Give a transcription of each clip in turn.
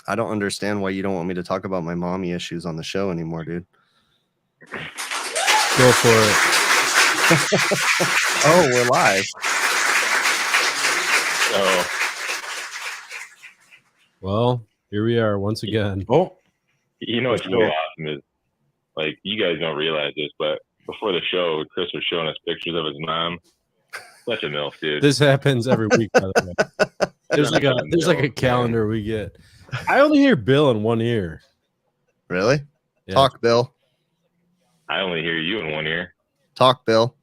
I don't understand why you don't want me to talk about my mommy issues on the show anymore, dude. Go for it. Oh, we're live. Oh. Well, here we are once again. Oh, You know what's really awesome is, like, you guys don't realize this, but before the show, Chris was showing us pictures of his mom. Such a MILF, dude. This happens every week, by the way. There's like a calendar we get. I only hear Bill in one ear. Really? Yeah. Talk, Bill. I only hear you in one ear. Talk, Bill.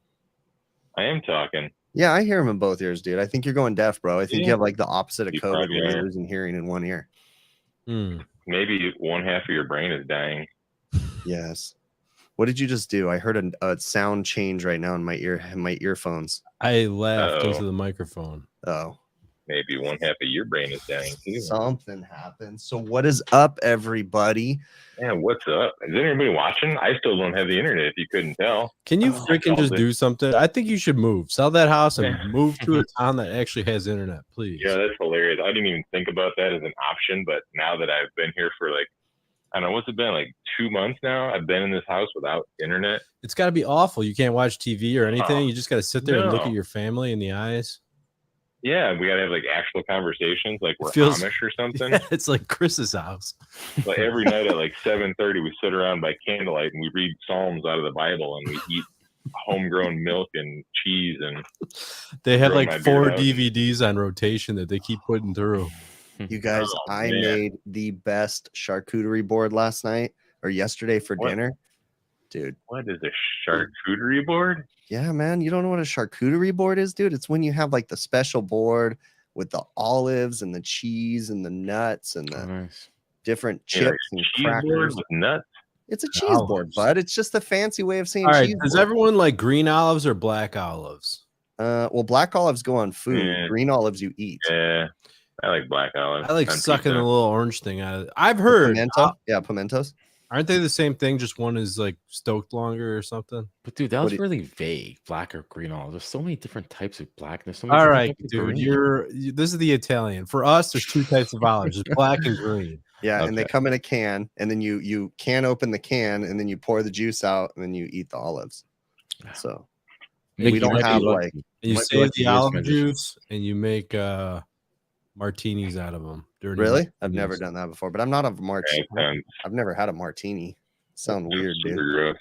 I am talking. Yeah, I hear him in both ears, dude. I think you're going deaf, bro. I think you have like the opposite of You COVID probably where are. you're losing hearing in one ear. Maybe one half of your brain is dying. Yes. What did you just do? I heard a sound change right now in my earphones. I laughed into the microphone. Oh. Maybe one half of your brain is dying too. Something happened. So what is up, everybody? Man, what's up? Is anybody watching? I still don't have the internet, if you couldn't tell. Can you freaking just do something? I think you should move. Sell that house and move to a town that actually has internet, please. Yeah, that's hilarious. I didn't even think about that as an option, but now that I've been here for like, I don't know, what's it been, like 2 months now? I've been in this house without internet. It's got to be awful. You can't watch TV or anything. You just got to sit there and look at your family in the eyes. Yeah, we got to have like actual conversations like we're Amish or something. Yeah, it's like Chris's house. But every night at like 7:30, we sit around by candlelight and we read Psalms out of the Bible and we eat homegrown milk and cheese. And they have like 4 DVDs on rotation that they keep putting through. You guys, I made the best charcuterie board last night or yesterday for dinner. Dude. What is a charcuterie board? Yeah, man. You don't know what a charcuterie board is, dude? It's when you have like the special board with the olives and the cheese and the nuts and the different chips and crackers. With nuts? It's a cheese board, bud. It's just a fancy way of saying cheese. All right, cheese does board. everyone like green olives or black olives? Well, black olives go on food. Yeah. Green olives you eat. Yeah. I like black olives. I like sucking a little orange thing out of it. I've heard. Pimento? Yeah, pimentos. Aren't they the same thing? Just one is like stoked longer or something. But dude, that was really vague. Black or green olive. There's so many different types of black. There's so many. All right, dude. This is the Italian. For us, there's 2 types of olives: there's black and green. Yeah, and they come in a can, and then you can open the can, and then you pour the juice out, and then you eat the olives. So we don't have like. And you save the olive juice, and you make martinis out of them. Really? I've never done that before, but I'm not a martini. I've never had a martini. Sound weird, dude. Gross.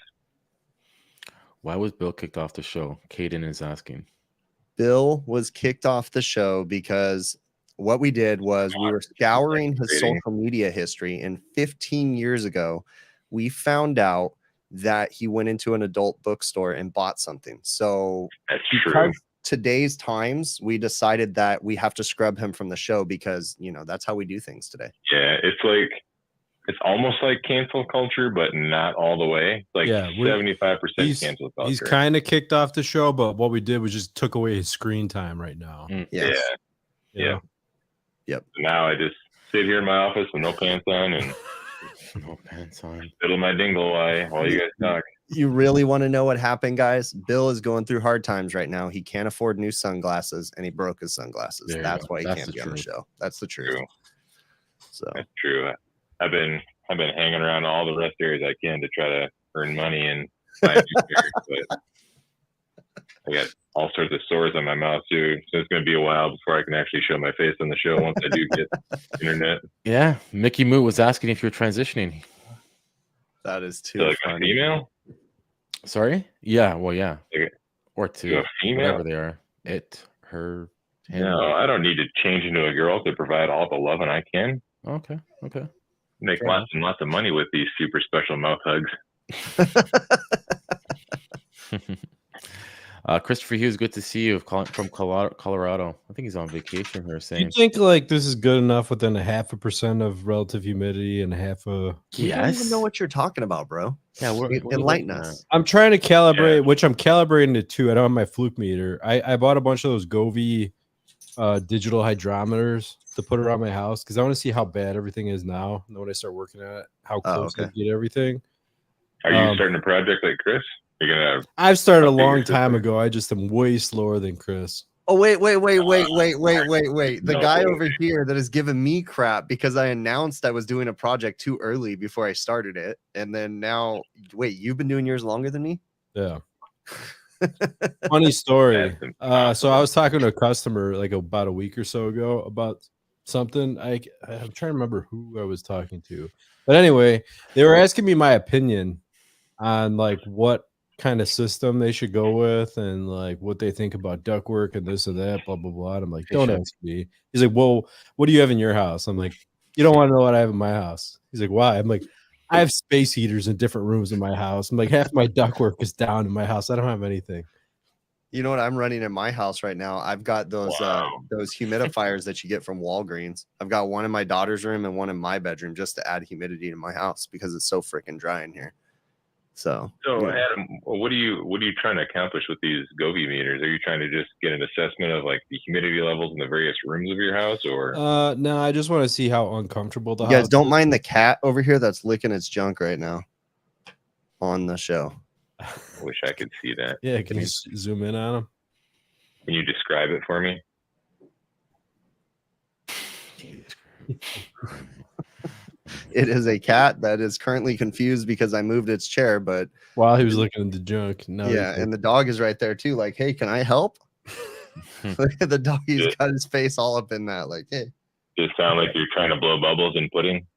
Why was Bill kicked off the show? Caden is asking. Bill was kicked off the show because what we did was we were scouring his social media history, and 15 years ago, we found out that he went into an adult bookstore and bought something. So that's true. Today's times, we decided that we have to scrub him from the show because, you know, that's how we do things today. Yeah, it's almost like cancel culture, but not all the way. Like 75% cancel culture. He's kind of kicked off the show, but what we did was just took away his screen time right now. Yes. Yeah. Yep. Now I just sit here in my office with no pants on and fiddle my dingle while you guys talk. You really want to know what happened, guys? Bill is going through hard times right now. He can't afford new sunglasses, and he broke his sunglasses. That's why he can't be on the show. That's the truth. So that's true. I've been hanging around all the rest areas I can to try to earn money and buy new pairs, but I got all sorts of sores on my mouth too. So it's going to be a while before I can actually show my face on the show once I do get internet. Yeah, Mickey Moo was asking if you're transitioning. That is too like funny. A female? Sorry? Yeah, well, yeah. Or two. A female? Whatever they are. It, her, him. No, I don't need to change into a girl to provide all the loving I can. Okay. Make lots and lots of money with these super special mouth hugs. Christopher Hughes, good to see you from Colorado. I think he's on vacation here. You think like this is good enough within 0.5% of relative humidity and half a? Yes. I don't even know what you're talking about, bro. Yeah, enlighten us. I'm trying to calibrate, which I'm calibrating it to. I don't have my fluke meter. I bought a bunch of those Govee digital hydrometers to put around my house because I want to see how bad everything is now. And then when I start working at it, how close I get everything. Are you starting a project like Chris? I've started a long time ago. I just am way slower than Chris. Oh, wait. The No guy way. over here that is giving me crap because I announced I was doing a project too early before I started it. And then now, wait, you've been doing yours longer than me? Yeah. Funny story. That's So I was talking to a customer like about a week or so ago about something. I'm trying to remember who I was talking to. But anyway, they were asking me my opinion on like what kind of system they should go with and like what they think about ductwork and this and that, blah blah blah. And I'm like, don't ask me. He's like, well, what do you have in your house? I'm like, you don't want to know what I have in my house. He's like, why? I'm like, I have space heaters in different rooms in my house. I'm like, half my ductwork is down in my house. I don't have anything. You know what I'm running in my house right now? I've got those humidifiers that you get from Walgreens. I've got one in my daughter's room and one in my bedroom just to add humidity to my house because it's so freaking dry in here. So Adam, what are you trying to accomplish with these Govee meters? Are you trying to just get an assessment of like the humidity levels in the various rooms of your house, or? No, I just want to see how uncomfortable the you guys house don't is. mind the cat over here that's licking its junk right now on the show. I wish I could see that. Yeah, can you zoom in on him? Can you describe it for me? It is a cat that is currently confused because I moved its chair, but While he was looking at the junk. No, yeah, and the dog is right there too. Like, hey, can I help? Look at the dog. He's got his face all up in that. Like, hey. Does it sound like you're trying to blow bubbles in pudding?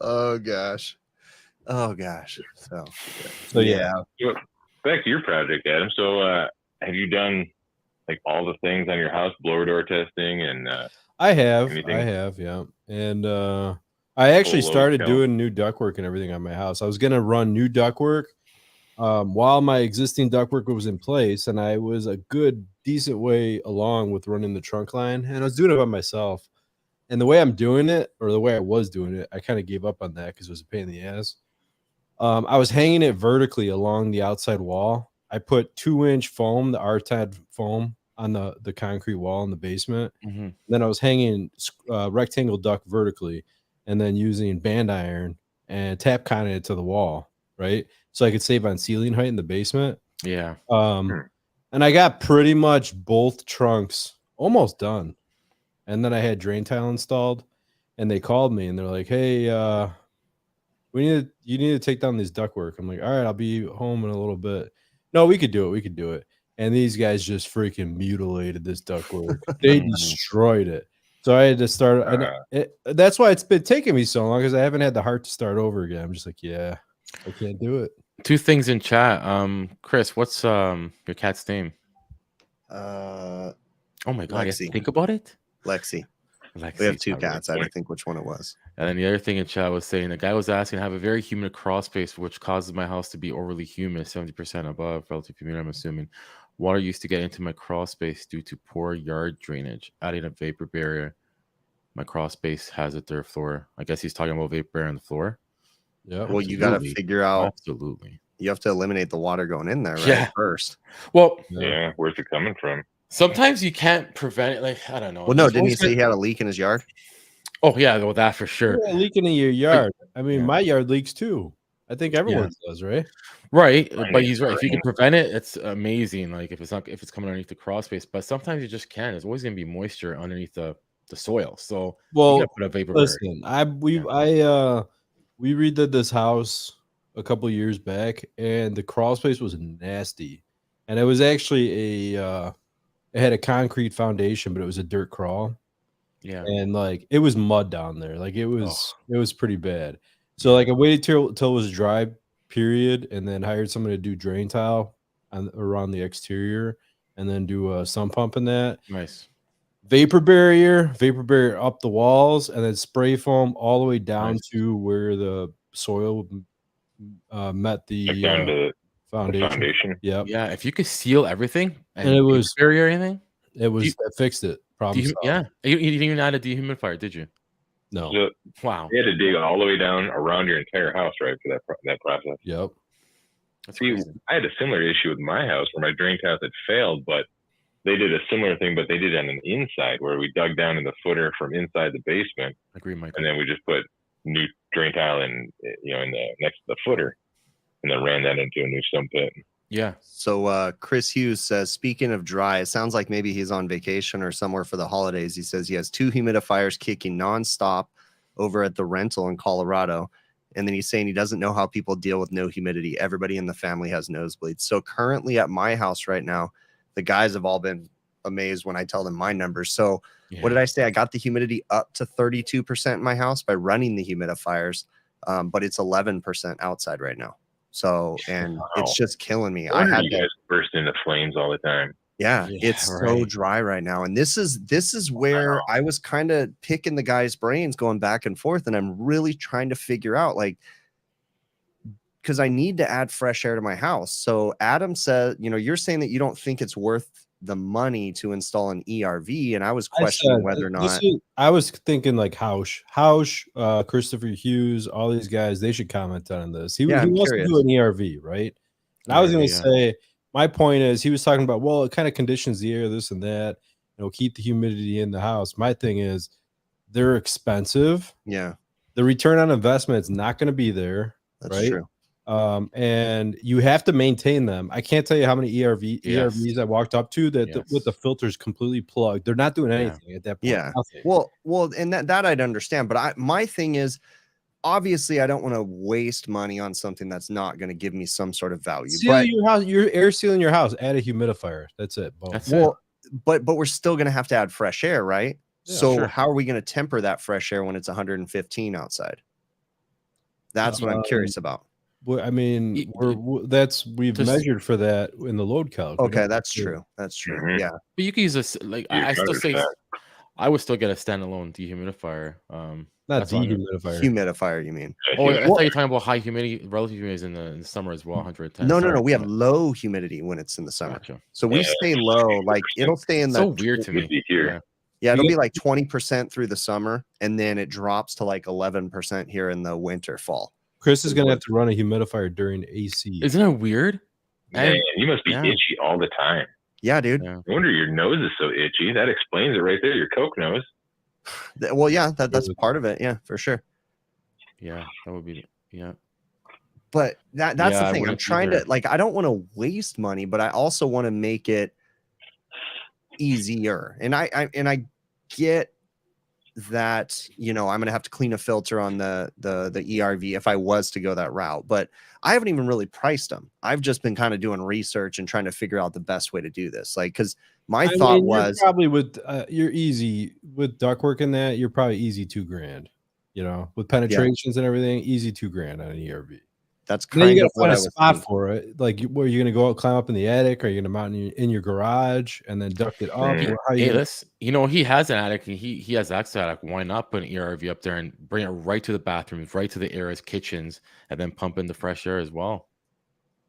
Oh gosh. So yeah. Back to your project, Adam. So have you done like all the things on your house, blower door testing and I have, anything? yeah. And I actually Full load started count? doing new ductwork and everything on my house. I was gonna run new ductwork while my existing ductwork was in place, and I was a good, decent way along with running the trunk line, and I was doing it by myself. And the way I'm doing it, or the way I was doing it, I kind of gave up on that because it was a pain in the ass. I was hanging it vertically along the outside wall. I put 2-inch foam, the RTAD foam, on the concrete wall in the basement. Mm-hmm. Then I was hanging rectangle duct vertically, and then using band iron and tap conning it to the wall, right? So I could save on ceiling height in the basement. Yeah. And I got pretty much both trunks almost done. And then I had drain tile installed, and they called me and they're like, hey, you need to take down this ductwork. I'm like, all right, I'll be home in a little bit. No, we could do it. And these guys just freaking mutilated this ductwork. They destroyed it. So I had to start. That's why it's been taking me so long, because I haven't had the heart to start over again. I'm just like, yeah, I can't do it. 2 things in chat. Chris, what's your cat's name? Oh my God, you have to Lexi. think about it. Lexi. Lexi. We have 2 cats. I had to think which one it was. And then the other thing in chat was saying the guy was asking, I have a very humid crawl space, which causes my house to be overly humid, 70% above relative humidity, I'm assuming. Water used to get into my crawl space due to poor yard drainage. Adding a vapor barrier, my crawl space has a dirt floor. I guess he's talking about vapor barrier on the floor. Yeah. Well, you got to figure out. Absolutely. You have to eliminate the water going in there, right? First. Well, yeah. Where's it coming from? Sometimes you can't prevent it. Like, I don't know. Well, no, didn't he say he had a leak in his yard? Oh, yeah, well, that for sure. Yeah, leaking in your yard. I mean, my yard leaks too. I think everyone does, right? Right, but he's right. If you can prevent it, it's amazing. Like if it's coming underneath the crawl space, but sometimes you just can't. There's always going to be moisture underneath the soil. So you gotta put a vapor barrier. We redid this house a couple years back, and the crawl space was nasty, and it was actually it had a concrete foundation, but it was a dirt crawl. Yeah, and like it was mud down there. Like it was pretty bad. So like I waited till it was dry period, and then hired someone to do drain tile around the exterior, and then do a sump pump in that. Nice. Vapor barrier up the walls, and then spray foam all the way down to where the soil met the foundation. Yep. Yeah, if you could seal everything and it was barrier or anything, that fixed it. Problem solved. You didn't even add a dehumidifier, did you? No. So wow. You had to dig all the way down around your entire house, right, for that process. Yep. See, I had a similar issue with my house where my drain tiles had failed, but they did a similar thing, but they did it on an inside where we dug down in the footer from inside the basement. Agree, Mike. And then we just put new drain tile in the next to the footer, and then ran that into a new sump pit. Yeah. So Chris Hughes says, speaking of dry, it sounds like maybe he's on vacation or somewhere for the holidays. He says he has 2 humidifiers kicking nonstop over at the rental in Colorado. And then he's saying he doesn't know how people deal with no humidity. Everybody in the family has nosebleeds. So currently at my house right now, the guys have all been amazed when I tell them my numbers. So what did I say? I got the humidity up to 32% in my house by running the humidifiers, but it's 11% outside right now. So, and it's just killing me. I had you guys burst into flames all the time. Yeah, it's so dry right now. And this is where I was kind of picking the guy's brains going back and forth. And I'm really trying to figure out, like, because I need to add fresh air to my house. So Adam said, you know, you're saying that you don't think it's worth the money to install an ERV. And I was questioning whether or not I was thinking like Hausch, Christopher Hughes, all these guys, they should comment on this. He wants to do an ERV, right? And I was going to say, my point is, he was talking about, well, it kind of conditions the air, this and that, you know, keep the humidity in the house. My thing is, they're expensive. Yeah. The return on investment is not going to be there. That's right? true. And you have to maintain them. I can't tell you how many ERVs I walked up to that with the filters completely plugged. They're not doing anything at that point. Yeah. Well, and that I'd understand. But my thing is, obviously, I don't want to waste money on something that's not going to give me some sort of value. Your house, you're air sealing your house. Add a humidifier. That's it. But we're still going to have to add fresh air, right? Yeah, so how are we going to temper that fresh air when it's 115 outside? That's what I'm curious about. Well, I mean, we've measured for that in the load calc. Okay, that's true. That's true. Mm-hmm. Yeah, but you can use this. Like I still say, I would still get a standalone dehumidifier. Not dehumidifier. Humidifier, you mean? Oh, I thought you were talking about high humidity, relative humidity in the summer as well. 110. No. We have low humidity when it's in the summer. Gotcha. So we stay low. Like it'll stay in the. So weird to me. Yeah, it'll be like 20% through the summer, and then it drops to like 11% here in the winter, fall. Chris is going to have to run a humidifier during AC. Isn't that weird? Man, you must be itchy all the time. Yeah, dude. No wonder your nose is so itchy. That explains it right there. Your Coke nose. Well, yeah, that's part of it. Yeah, for sure. Yeah, that would be But that's the thing. I'm trying to I don't want to waste money, but I also want to make it easier. And I get that, you know, I'm gonna have to clean a filter on the ERV if I was to go that route, but I haven't even really priced them. I've just been kind of doing research and trying to figure out the best way to do this. Like, because my thought was probably with you're easy with ductwork in that, you're probably easy $2,000, you know, with penetrations and everything, easy $2,000 on an ERV. That's kind of what I was spot thinking. For it. Like, where you're going to go out, climb up in the attic, or you're going to mount in your garage and then duct it up? You know, he has an attic and he has access attic. Why not put an ERV up there and bring it right to the bathrooms, right to the areas, kitchens, and then pump in the fresh air as well?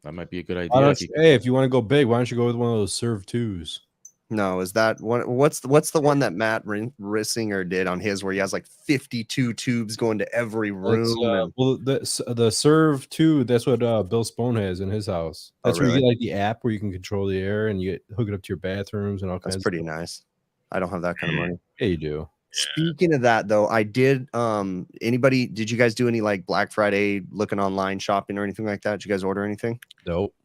That might be a good idea. If you want to go big, why don't you go with one of those Serve 2s? No, is that one? What's the one that Matt Rissinger did on his, where he has like 52 tubes going to every room? Well, the Serve 2, that's what Bill Spone has in his house. That's where you get like the app where you can control the air and you hook it up to your bathrooms and all kinds. That's pretty nice. I don't have that kind of money. Yeah, you do. Speaking of that, though, I did. Did you guys do any like Black Friday looking online shopping or anything like that? Did you guys order anything? Nope.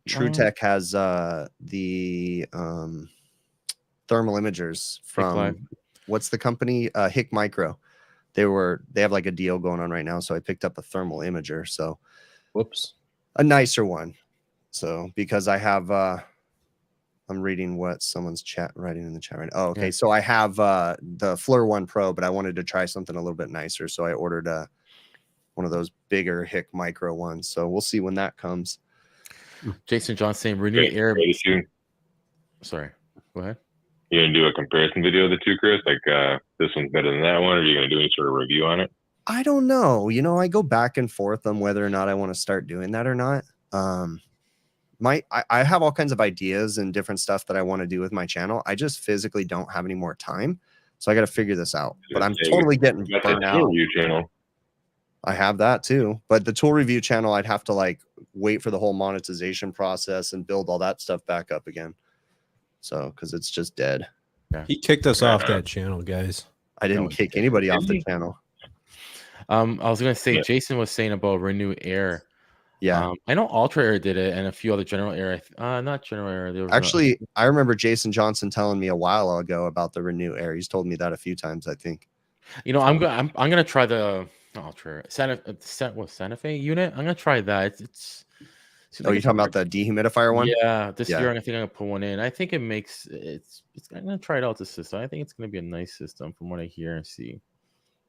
TrueTech has the thermal imagers from what's the company? HIC Micro. They have like a deal going on right now, so I picked up a thermal imager. So, whoops, a nicer one. So because I have, I'm reading what someone's writing in the chat right now. Oh, okay. Yeah. So I have the FLIR 1 Pro, but I wanted to try something a little bit nicer, so I ordered one of those bigger HIC Micro ones. So we'll see when that comes. Jason John saying renew air. Sorry, go ahead. You gonna do a comparison video of the two, Chris? Like this one's better than that one, or are you gonna do any sort of review on it? I don't know. You know, I go back and forth on whether or not I want to start doing that or not. I have all kinds of ideas and different stuff that I want to do with my channel. I just physically don't have any more time, so I got to figure this out. But I'm totally getting burnt out. Channel. I have that too, but the tool review channel, I'd have to like wait for the whole monetization process and build all that stuff back up again. So, because it's just dead. Yeah. He kicked us off that channel, guys. I didn't kick anybody off the channel. I was gonna say, Jason was saying about Renew Air. Yeah. I know Ultra Air did it, and a few other General Air. Not General Air. There was Actually, I remember Jason Johnson telling me a while ago about the Renew Air. He's told me that a few times, I think. I'm gonna try the Ultra Air. Santa Fe unit. I'm gonna try that. It's seems Oh, like you it's talking about the dehumidifier one? Yeah, this Yeah. year I think I'm gonna put one in. I think it makes it's. I'm gonna try it out the system. I think it's gonna be a nice system from what I hear and see.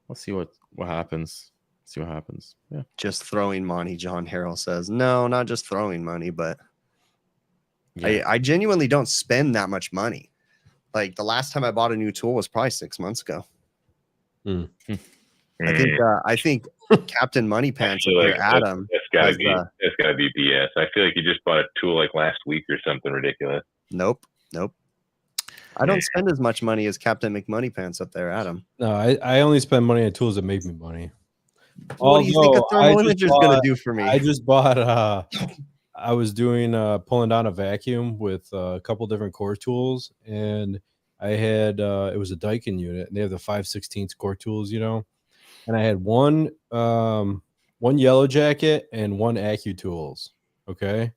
We'll see what happens. See what happens. Yeah. Just throwing money, John Harrell says. No, not just throwing money, but Yeah. I genuinely don't spend that much money. Like the last time I bought a new tool was probably 6 months ago. I think Captain Money Pants up there, Adam. That's gotta be BS. I feel like you just bought a tool like last week or something ridiculous. Nope. I don't spend as much money as Captain McMoney Pants up there, Adam. No, I only spend money on tools that make me money. What do you think a thermal imager is going to do for me? I just bought I was doing pulling down a vacuum with a couple different core tools, and I had it was a Daikin unit, and they have the 5/16 core tools, and I had one Yellow Jacket and one AccuTools. Okay.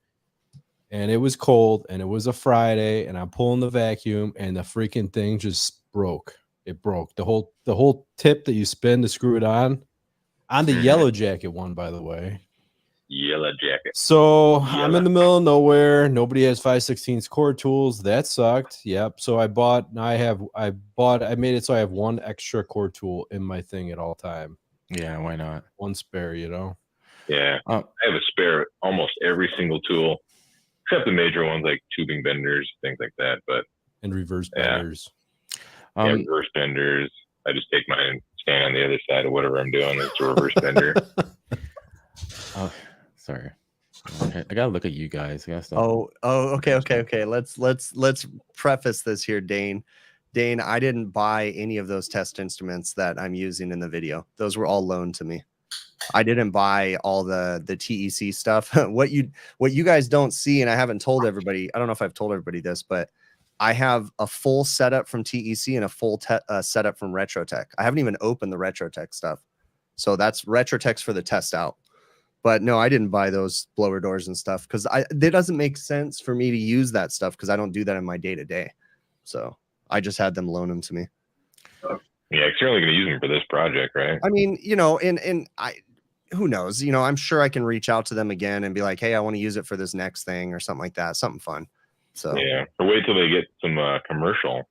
And it was cold, and it was a Friday, and I'm pulling the vacuum, and the freaking thing just broke. It broke. The whole tip that you spin to screw it on the Yellow Jacket one, by the way. Yellow Jacket. So I'm in the middle of nowhere. Nobody has 5/16 core tools. That sucked. Yep. So I made it so I have one extra core tool in my thing at all time. Yeah, why not? One spare, Yeah. I have a spare almost every single tool. Except the major ones like tubing benders, things like that. But and reverse benders. Reverse benders. I just take mine and stand on the other side of whatever I'm doing. It's a reverse bender. Oh, sorry. I gotta look at you guys. Okay. Let's preface this here, Dane. Dane, I didn't buy any of those test instruments that I'm using in the video. Those were all loaned to me. I didn't buy all the TEC stuff. What you guys don't see, and I haven't told everybody, I don't know if I've told everybody this, but I have a full setup from TEC and a full setup from RetroTech. I haven't even opened the RetroTech stuff. So that's RetroTech's for the test out. But no, I didn't buy those blower doors and stuff because it doesn't make sense for me to use that stuff because I don't do that in my day-to-day. So I just had them loan them to me. Yeah, because you're only going to use them for this project, right? I mean, who knows? I'm sure I can reach out to them again and be like, hey, I want to use it for this next thing or something like that. Something fun. So yeah, or wait till they get some commercial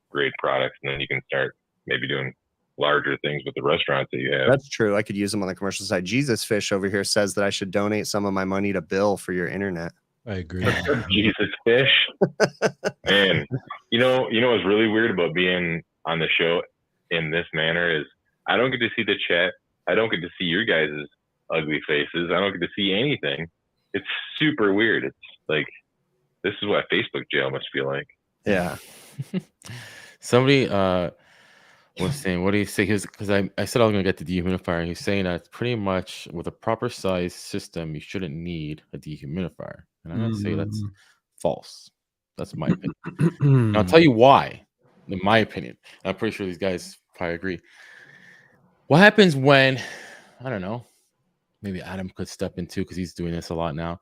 grade products, and then you can start maybe doing larger things with the restaurants that you have. That's true. I could use them on the commercial side. Jesus Fish over here says that I should donate some of my money to Bill for your internet. I agree. Jesus Fish. Man, you know what's really weird about being on the show in this manner is I don't get to see the chat. I don't get to see your guys' ugly faces. I don't get to see anything. It's super weird. It's like, this is what Facebook jail must feel like. Yeah. Somebody was saying, what do you say? Because I said I was going to get the dehumidifier. He's saying that pretty much with a proper size system, you shouldn't need a dehumidifier. And I'm going to say that's false. That's my opinion. And I'll tell you why, in my opinion. I'm pretty sure these guys probably agree. What happens when, I don't know, maybe Adam could step in too because he's doing this a lot now.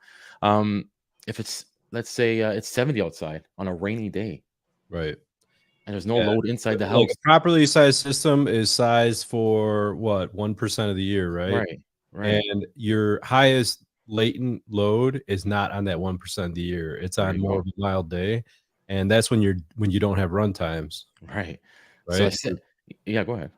If it's, let's say it's 70 outside on a rainy day. Right. And there's no load inside the house. Like a properly sized system is sized for what, 1% of the year, right? Right. And your highest latent load is not on that 1% of the year. It's on more of a mild day. And that's when you don't have run times. Right. So I said, yeah, go ahead.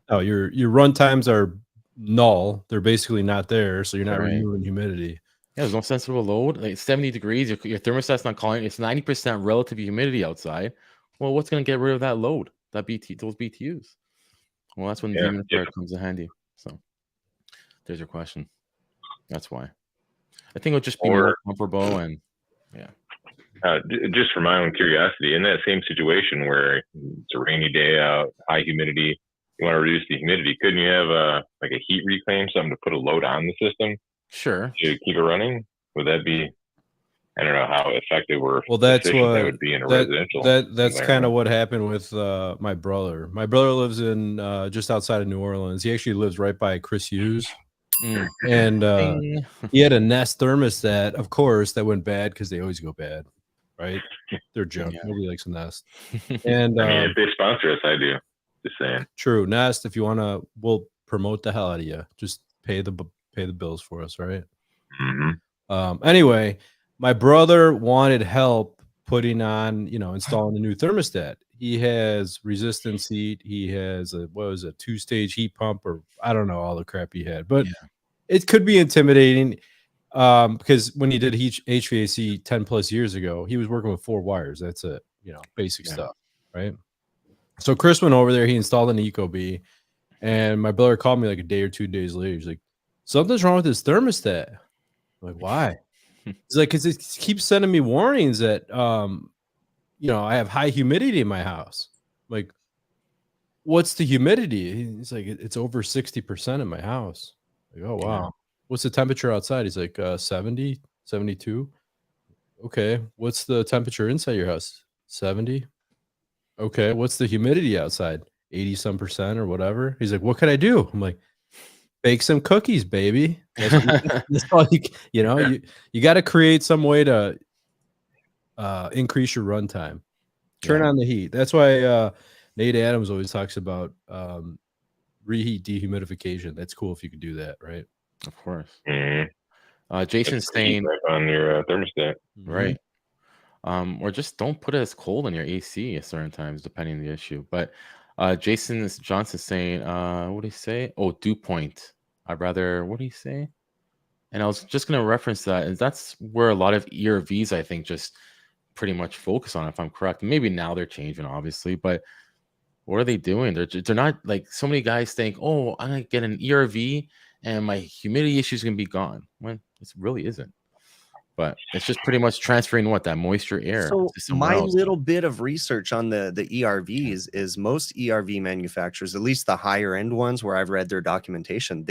Oh, your run times are null. They're basically not there. So you're not removing humidity. Yeah, there's no sensible load. Like 70 degrees, your thermostat's not calling. It's 90% relative humidity outside. Well, what's going to get rid of that load? Those BTUs. Well, that's when the humidifier comes in handy. So there's your question. That's why. I think it'll just be more comfortable and just for my own curiosity, in that same situation where it's a rainy day out, high humidity, you want to reduce the humidity, couldn't you have like a heat reclaim, something to put a load on the system? Sure. To keep it running? Would that be, I don't know how effective or that's what that would be in a residential. That's kind of what happened with my brother. My brother lives in just outside of New Orleans. He actually lives right by Chris Hughes. And Ding. he had a Nest thermostat, of course, that went bad because they always go bad, right? They're junk. Yeah. Nobody likes a Nest. And I mean, if they sponsor us, I do. Just saying. true, Nest. If you want to, we'll promote the hell out of you. Just pay the bills for us, right? Anyway, my brother wanted help putting on, installing a new thermostat. He has resistance heat. He has a 2-stage heat pump, or I don't know all the crap he had, but it could be intimidating. Because when he did HVAC 10 plus years ago, he was working with 4 wires. That's it, basic stuff, right? So Chris went over there. He installed an Ecobee, and my brother called me like a day or 2 days later. He's like, "Something's wrong with this thermostat." I'm like, "Why?" He's like, "Because it keeps sending me warnings that I have high humidity in my house." I'm like, "What's the humidity?" He's like, "It's over 60% in my house." I'm like, "Oh wow." Yeah. What's the temperature outside? He's like, 70, 72. Okay. What's the temperature inside your house? 70. Okay. What's the humidity outside? 80 some percent or whatever. He's like, "What can I do?" I'm like, "Bake some cookies, baby." That's all you got to create some way to increase your runtime. Turn on the heat. That's why Nate Adams always talks about reheat dehumidification. That's cool if you could do that, right? Of course. Mm-hmm. Jason's saying on your thermostat, right. Or just don't put it as cold in your AC at certain times, depending on the issue. But Johnson's saying, what did he say? Oh, dew point. What did he say? And I was just gonna reference that, and that's where a lot of ERVs, I think, just pretty much focus on, if I'm correct. Maybe now they're changing, obviously, but what are they doing? They're not, like, so many guys think, oh, I'm gonna get an ERV and my humidity issue is gonna be gone. When it really isn't. But it's just pretty much transferring that moisture air So to somewhere my else. little bit of research on the ERVs is most ERV manufacturers, at least the higher end ones where I've read their documentation,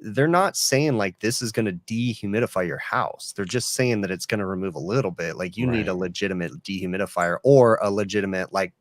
they're not saying like this is going to dehumidify your house. They're just saying that it's going to remove a little bit. Like you need a legitimate dehumidifier or a legitimate, like,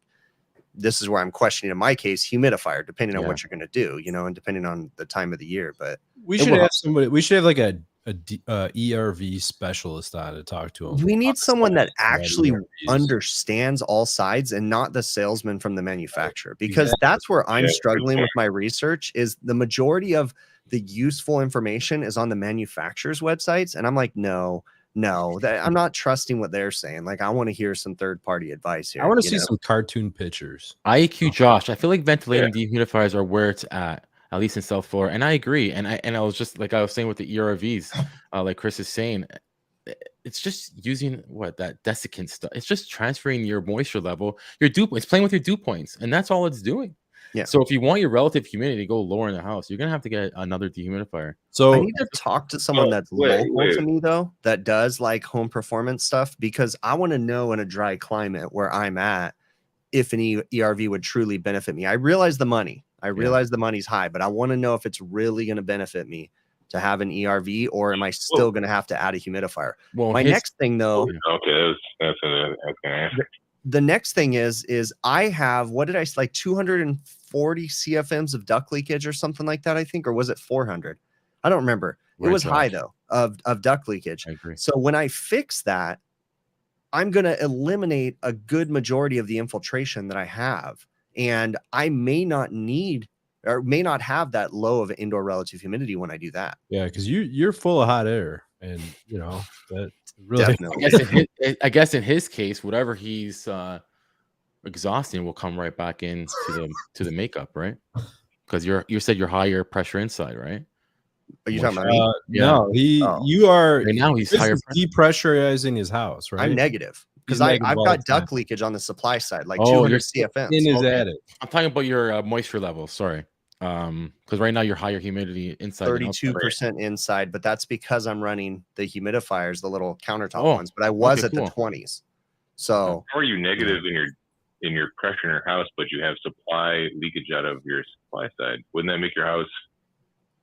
this is where I'm questioning in my case, humidifier, depending on what you're going to do, and depending on the time of the year. But we should have somebody. We should have like a ERV specialist on to talk to him. We need someone that actually understands all sides and not the salesman from the manufacturer, because that's where I'm struggling with my research. Is the majority of the useful information is on the manufacturer's websites, and I'm like, no, I'm not trusting what they're saying. Like, I want to hear some third-party advice here. I want to see some cartoon pictures. IAQ Josh, I feel like ventilating dehumidifiers are where it's at least in South Florida, and I agree. And I was just like I was saying with the ERVs, like Chris is saying, it's just using that desiccant stuff. It's just transferring your moisture level, your dew. It's playing with your dew points, and that's all it's doing. Yeah. So if you want your relative humidity to go lower in the house, you're gonna have to get another dehumidifier. So I need to talk to someone that's local to me, though, that does like home performance stuff, because I want to know in a dry climate where I'm at if an ERV would truly benefit me. I realize the money. I realize the money's high, but I want to know if it's really going to benefit me to have an ERV, or am I still going to have to add a humidifier? Well, my next thing, though. Okay, that's what I was going to ask. The next thing is I have, what did I like 240 CFMs of duct leakage or something like that, I think, or was it 400? I don't remember. It was high though of duct leakage. I agree. So when I fix that, I'm going to eliminate a good majority of the infiltration that I have, and I may not need or may not have that low of indoor relative humidity when I do that. Yeah, because you're full of hot air, and that really. Definitely. I guess in his case, whatever he's exhausting will come right back into the makeup, right? Because you said you're higher pressure inside, right? Are you talking about me? No, you are right now. He's higher depressurizing his house, right? I'm negative because I've got duct leakage on the supply side, like 200 CFMs in his attic. I'm talking about your moisture level. Sorry, because right now you're higher humidity inside. 32% inside, but that's because I'm running the humidifiers, the little countertop ones. But I was at the 20s. So how are you negative in your pressure in your house, but you have supply leakage out of your supply side? Wouldn't that make your house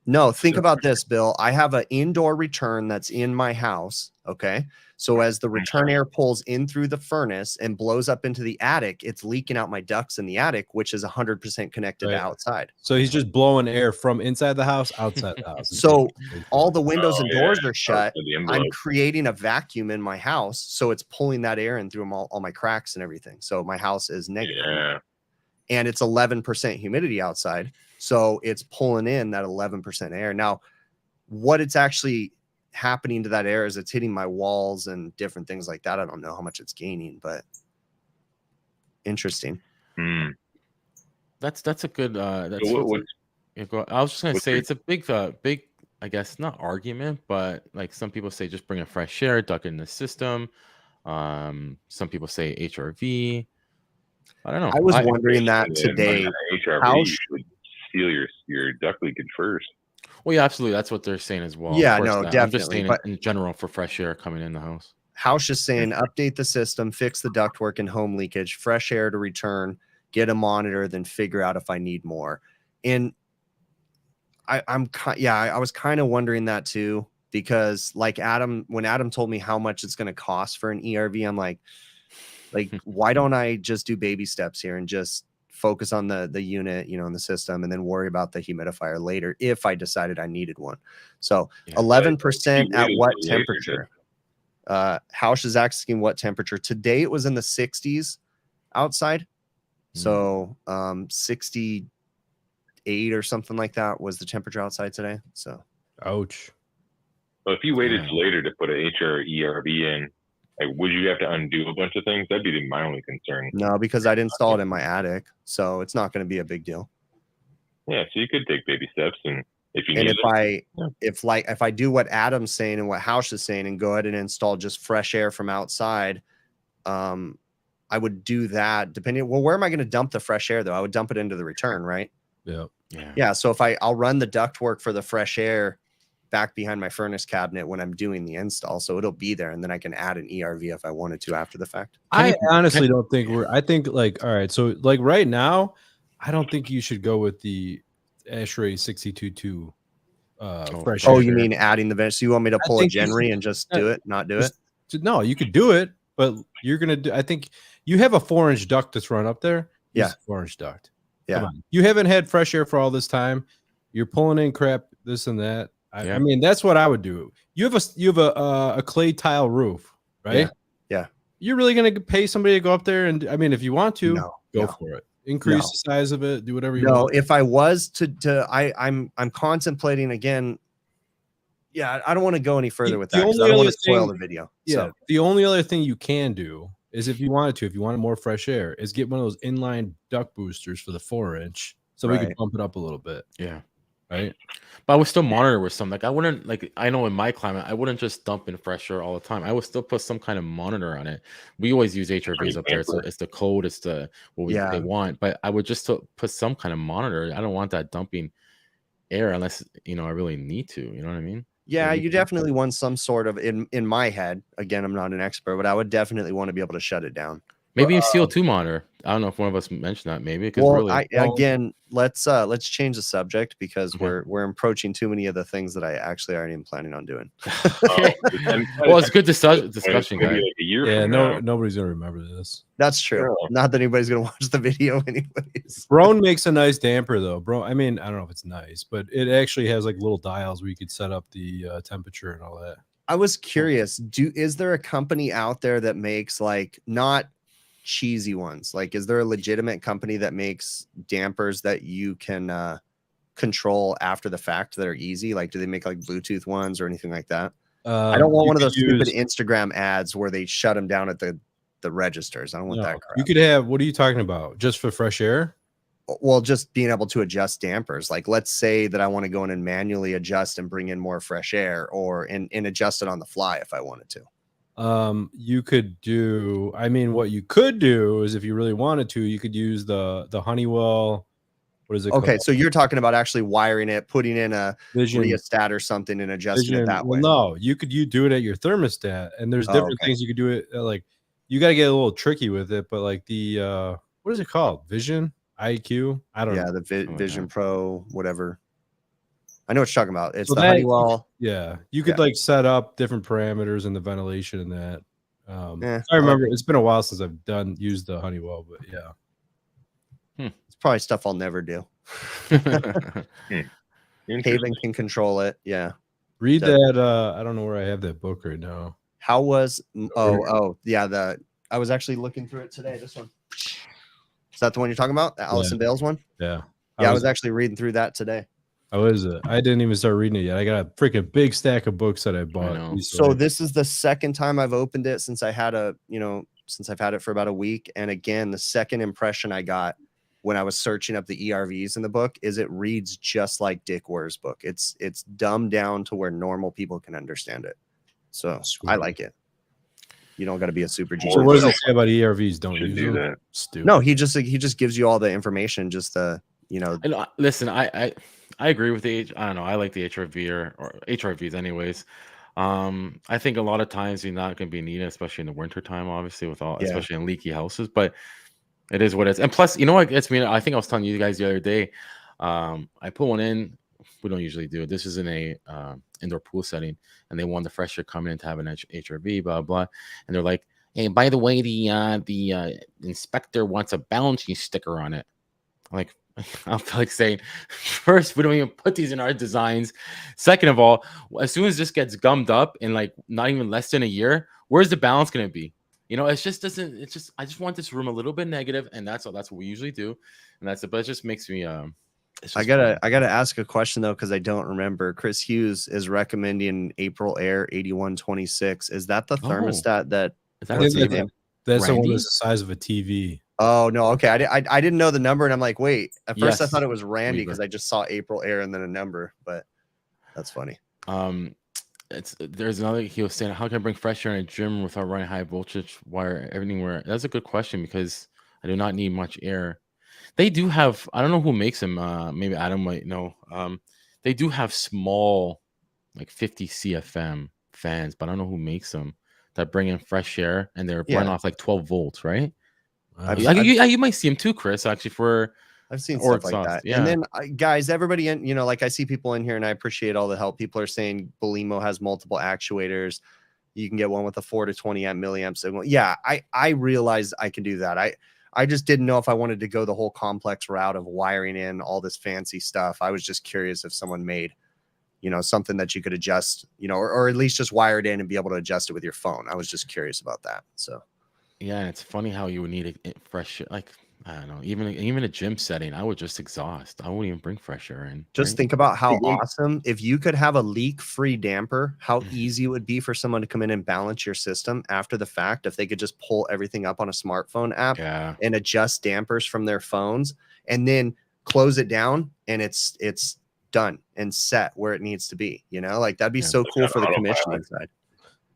No, think about this, Bill. I have an indoor return that's in my house. Okay. So as the return air pulls in through the furnace and blows up into the attic, it's leaking out my ducts in the attic, which is 100% connected to outside. So he's just blowing air from inside the house, outside the house. So all the windows and doors are Oh, shut. the I'm envelope. creating a vacuum in my house. So it's pulling that air in through all my cracks and everything. So my house is negative. Yeah. And it's 11% humidity outside. So it's pulling in that 11% air. Now, what it's actually happening to that air is it's hitting my walls and different things like that. I don't know how much it's gaining, but interesting. That's a good. That's So I was just gonna what's say your- it's a big, I guess not argument, but like some people say, just bring a fresh air, duct it in the system. Some people say HRV. I don't know. I was wondering that today. HRV, How you should seal your duct leakage first. Well, yeah, absolutely. That's what they're saying as well. Yeah, Of course, no, I'm just definitely, saying but- in general for fresh air coming in the house. House is saying update the system, fix the ductwork and home leakage, fresh air to return, get a monitor, then figure out if I need more. And I was kind of wondering that too, because like when Adam told me how much it's going to cost for an ERV, I'm like, why don't I just do baby steps here and just focus on the unit, in the system, and then worry about the humidifier later if I decided I needed one. So 11% at what temperature? House is asking what temperature. Today it was in the 60s outside. So 68 or something like that was the temperature outside today. So ouch. Well, if you waited till later to put an HRERV in, like, would you have to undo a bunch of things? That'd be my only concern. No, because I'd install it in my attic, so it's not going to be a big deal. Yeah, so you could take baby steps, and if you And need if I do what Adam's saying and what House is saying and go ahead and install just fresh air from outside, I would do that depending. Well, where am I going to dump the fresh air though? I would dump it into the return, right? Yeah. So I'll run the ductwork for the fresh air back behind my furnace cabinet when I'm doing the install, so it'll be there, and then I can add an ERV if I wanted to after the fact. I honestly don't think I think like, all right, so like right now, I don't think you should go with the ASHRAE 62.2 fresh air. Oh, you mean adding the vent? So you want me to pull a think you Genry should- and just do it, not do it? No, you could do it, but you're gonna do. I think you have a 4-inch duct that's run up there. Yeah. Use a 4-inch duct. Yeah. Come on. You haven't had fresh air for all this time. You're pulling in crap, this and that. I mean, that's what I would do. You have a clay tile roof, right? Yeah. You're really gonna pay somebody to go up there and I mean, if you want to, go for it. Increase the size of it. Do whatever you want. If I was I'm contemplating again. Yeah, I don't want to go any further with that. 'Cause I don't want to spoil the video. Yeah. So. The only other thing you can do is if you wanted more fresh air, is get one of those inline duct boosters for the 4-inch so we can bump it up a little bit. Yeah. Right. But I would still monitor with some. Like I wouldn't I know in my climate, I wouldn't just dump in fresh air all the time. I would still put some kind of monitor on it. We always use HRVs up there. It's the code, it's the what they want. But I would just put some kind of monitor. I don't want that dumping air unless I really need to. You know what I mean? Yeah, you definitely want some sort of in my head. Again, I'm not an expert, but I would definitely want to be able to shut it down. Maybe a CO2 monitor. I don't know if one of us mentioned that. Maybe again, let's change the subject because we're approaching too many of the things that I actually aren't even planning on doing. Well, it's a good discussion, guys. Nobody's gonna remember this. That's true. Not that anybody's gonna watch the video anyways. Brone makes a nice damper though, bro. I mean, I don't know if it's nice, but it actually has like little dials where you could set up the temperature and all that. I was curious. Is there a company out there that makes like not cheesy ones? Like, is there a legitimate company that makes dampers that you can control after the fact that are easy? Like, do they make like Bluetooth ones or anything like that? I don't want one of those stupid Instagram ads where they shut them down at the registers. I don't want that crap. You could have, what are you talking about? Just for fresh air? Well, just being able to adjust dampers. Like, let's say that I want to go in and manually adjust and bring in more fresh air, or and adjust it on the fly if I wanted to. You could do, I mean, what you could do is if you really wanted to, you could use the Honeywell. What is it Okay, called? so you're talking about actually wiring it, putting in a Vision rheostat or something and adjusting it that way. No, you do it at your thermostat, and there's different things you could do it like. You got to get a little tricky with it, but like the what is it called? Vision IQ? I don't know. Yeah, the Vision Pro, whatever. I know what you're talking about. It's So the that- Honeywell. Yeah, you could like set up different parameters in the ventilation and that. Yeah, I remember it's been a while since I've used the Honeywell, but yeah. It's probably stuff I'll never do. Haven can control it. Yeah. Read that. I don't know where I have that book right now. How was yeah, I was actually looking through it today. This one. Is that the one you're talking about? The Allison Bales one? Yeah. Yeah, I was actually reading through that today. How is it? I didn't even start reading it yet. I got a freaking big stack of books that I bought. So this is the second time I've opened it since I had since I've had it for about a week. And again, the second impression I got when I was searching up the ERVs in the book is it reads just like Dick Ware's book. It's dumbed down to where normal people can understand it. So I like it. You don't got to be a super genius. So what does it say about ERVs? Don't use do them? that. Stupid. No, he just gives you all the information. Just Listen, I agree with I don't know. I like the HRV or HRVs anyways. I think a lot of times you're not going to be needed, especially in the winter time, obviously especially in leaky houses, but it is what it is. And plus, you know what gets me? I think I was telling you guys the other day, I put one in. We don't usually do it. This is in a indoor pool setting, and they want the fresh air coming in to have an HRV, blah, blah. And they're like, hey, by the way, the inspector wants a balancing sticker on it. I'm like saying, first, we don't even put these in our designs. Second of all, as soon as this gets gummed up in like not even less than a year, where's the balance going to be? You know, I just want this room a little bit negative, and that's all. That's what we usually do, and that's it. But it just makes me. I gotta ask a question though, because I don't remember. Chris Hughes is recommending April Air 8126. Is that the thermostat that's the one that's the size of a TV? Oh no, okay. I didn't know the number, and I'm like, wait. At first, I thought it was Randy because I just saw April Air and then a number, but that's funny. There's another. He was saying, how can I bring fresh air in a gym without running high voltage wire everywhere? That's a good question because I do not need much air. They do have. I don't know who makes them. Maybe Adam might know. They do have small, like 50 CFM fans, but I don't know who makes them that bring in fresh air and they're run off like 12 volts, right? You might see them too, Chris. Actually, I've seen stuff like that. Yeah. And then, guys, everybody in, like I see people in here and I appreciate all the help. People are saying Belimo has multiple actuators. You can get one with a 4 to 20 amp milliamp signal. Yeah, I realize I can do that. I just didn't know if I wanted to go the whole complex route of wiring in all this fancy stuff. I was just curious if someone made, something that you could adjust, or at least just wire it in and be able to adjust it with your phone. I was just curious about that. So, yeah, and it's funny how you would need a fresh, like, I don't know, even a gym setting, I would just exhaust. I wouldn't even bring fresh air in. Just think about how awesome if you could have a leak-free damper, how easy it would be for someone to come in and balance your system after the fact if they could just pull everything up on a smartphone app and adjust dampers from their phones and then close it down and it's done and set where it needs to be. Like that'd be so cool for the commissioning side.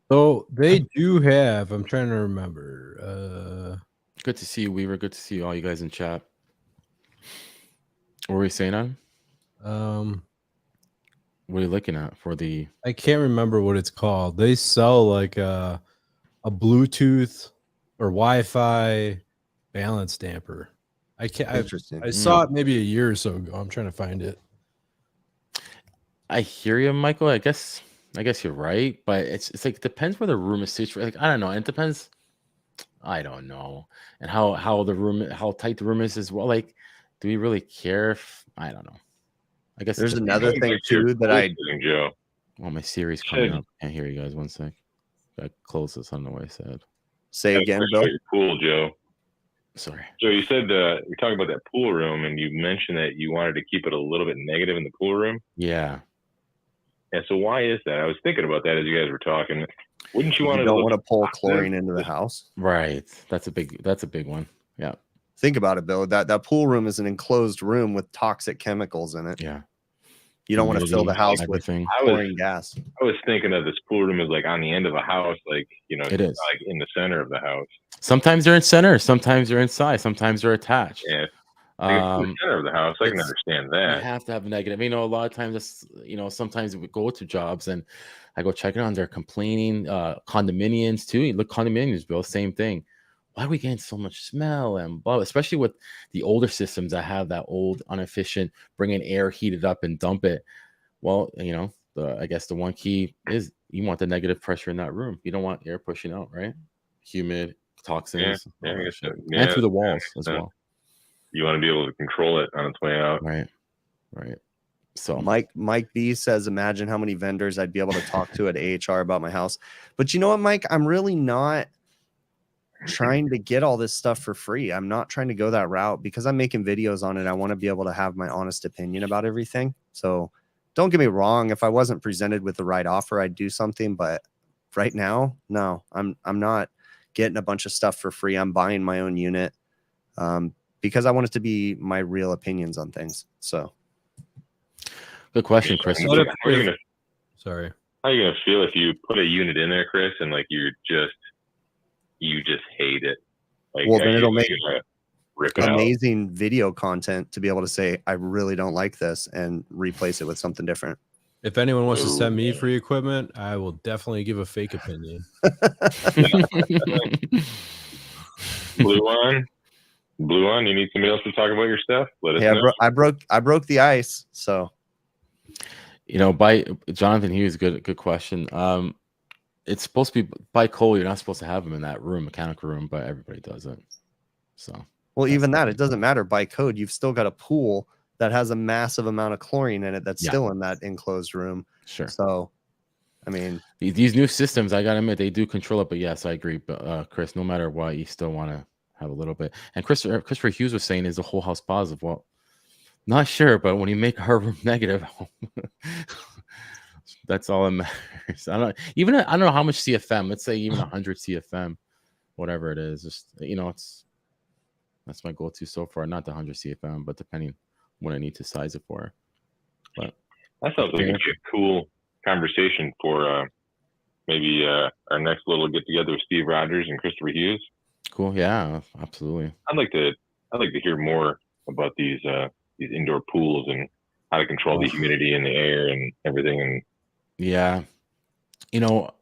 So they do have, I'm trying to remember. Good to see you, Weaver. Good to see all you guys in chat. What were we saying on? What are you looking at for the? I can't remember what it's called. They sell like a Bluetooth or Wi-Fi balance damper. I saw it maybe a year or so ago. I'm trying to find it. I hear you, Michael. I guess you're right, but it's like depends where the room is situated. Like I don't know. It depends. I don't know, and how tight the room is as well. Like, do we really care? I don't know. I guess there's another thing too that Joe. Oh, my Siri's coming up. Can't hear you guys. One sec. Got close this on the way. Said. Say again, Bill. Your pool, Joe. Sorry. So you said you're talking about that pool room, and you mentioned that you wanted to keep it a little bit negative in the pool room. Yeah. Yeah. So why is that? I was thinking about that as you guys were talking. Wouldn't you want to pull chlorine into the house? Right. That's a big one. Yeah. Think about it, Bill. That pool room is an enclosed room with toxic chemicals in it. Yeah. You don't want to fill the house with chlorine gas. I was thinking of this pool room is like on the end of a house, like it is like in the center of the house. Sometimes they're in center, sometimes they're inside, sometimes they're attached. Yeah. In the center of the house, I can understand that. You have to have a negative. A lot of times sometimes we go to jobs and I go check it on. They're complaining. Condominiums too. You look, condominiums, Bill, same thing. Why are we getting so much smell and blah? Especially with the older systems that have that old, inefficient, bring in air, heat it up, and dump it. Well, I guess the one key is you want the negative pressure in that room. You don't want air pushing out, right? Humid, toxins, Yeah, all I that guess shit. yeah, And through the that walls makes as sense. well. You want to be able to control it on its way out. Right. So Mike B says, imagine how many vendors I'd be able to talk to at AHR about my house. But you know what, Mike? I'm really not trying to get all this stuff for free. I'm not trying to go that route because I'm making videos on it. I want to be able to have my honest opinion about everything. So don't get me wrong. If I wasn't presented with the right offer, I'd do something. But right now, no, I'm not getting a bunch of stuff for free. I'm buying my own unit because I want it to be my real opinions on things. So. good question, Chris. Sorry. How are you gonna feel if you put a unit in there, Chris, and like you just hate it? Like, well, then it'll make rip it amazing video content to be able to say, I really don't like this, and replace it with something different. If anyone wants to send me free equipment, I will definitely give a fake opinion. Blue on. You need somebody else to talk about your stuff? Let us know. I broke the ice. So, by Jonathan Hughes, good question. It's supposed to be by code. You're not supposed to have them in that room, mechanical room, but everybody does it. So, well, even that, it doesn't matter by code. You've still got a pool that has a massive amount of chlorine in it that's still in that enclosed room. Sure. So, I mean, these new systems, I gotta admit, they do control it. But yes, I agree. But Chris, no matter what, you still want to have a little bit. And Christopher Hughes was saying, is the whole house positive? Well, not sure, but when you make our room negative, that's all that matters. I don't know how much CFM. Let's say even 100 CFM, whatever it is. Just that's my go-to so far. Not the 100 CFM, but depending what I need to size it for. But that sounds like a cool conversation for maybe our next little get together with Steve Rogers and Christopher Hughes. Cool. Yeah, absolutely. I'd like to hear more about these indoor pools and how to control the humidity in the air and everything. And yeah,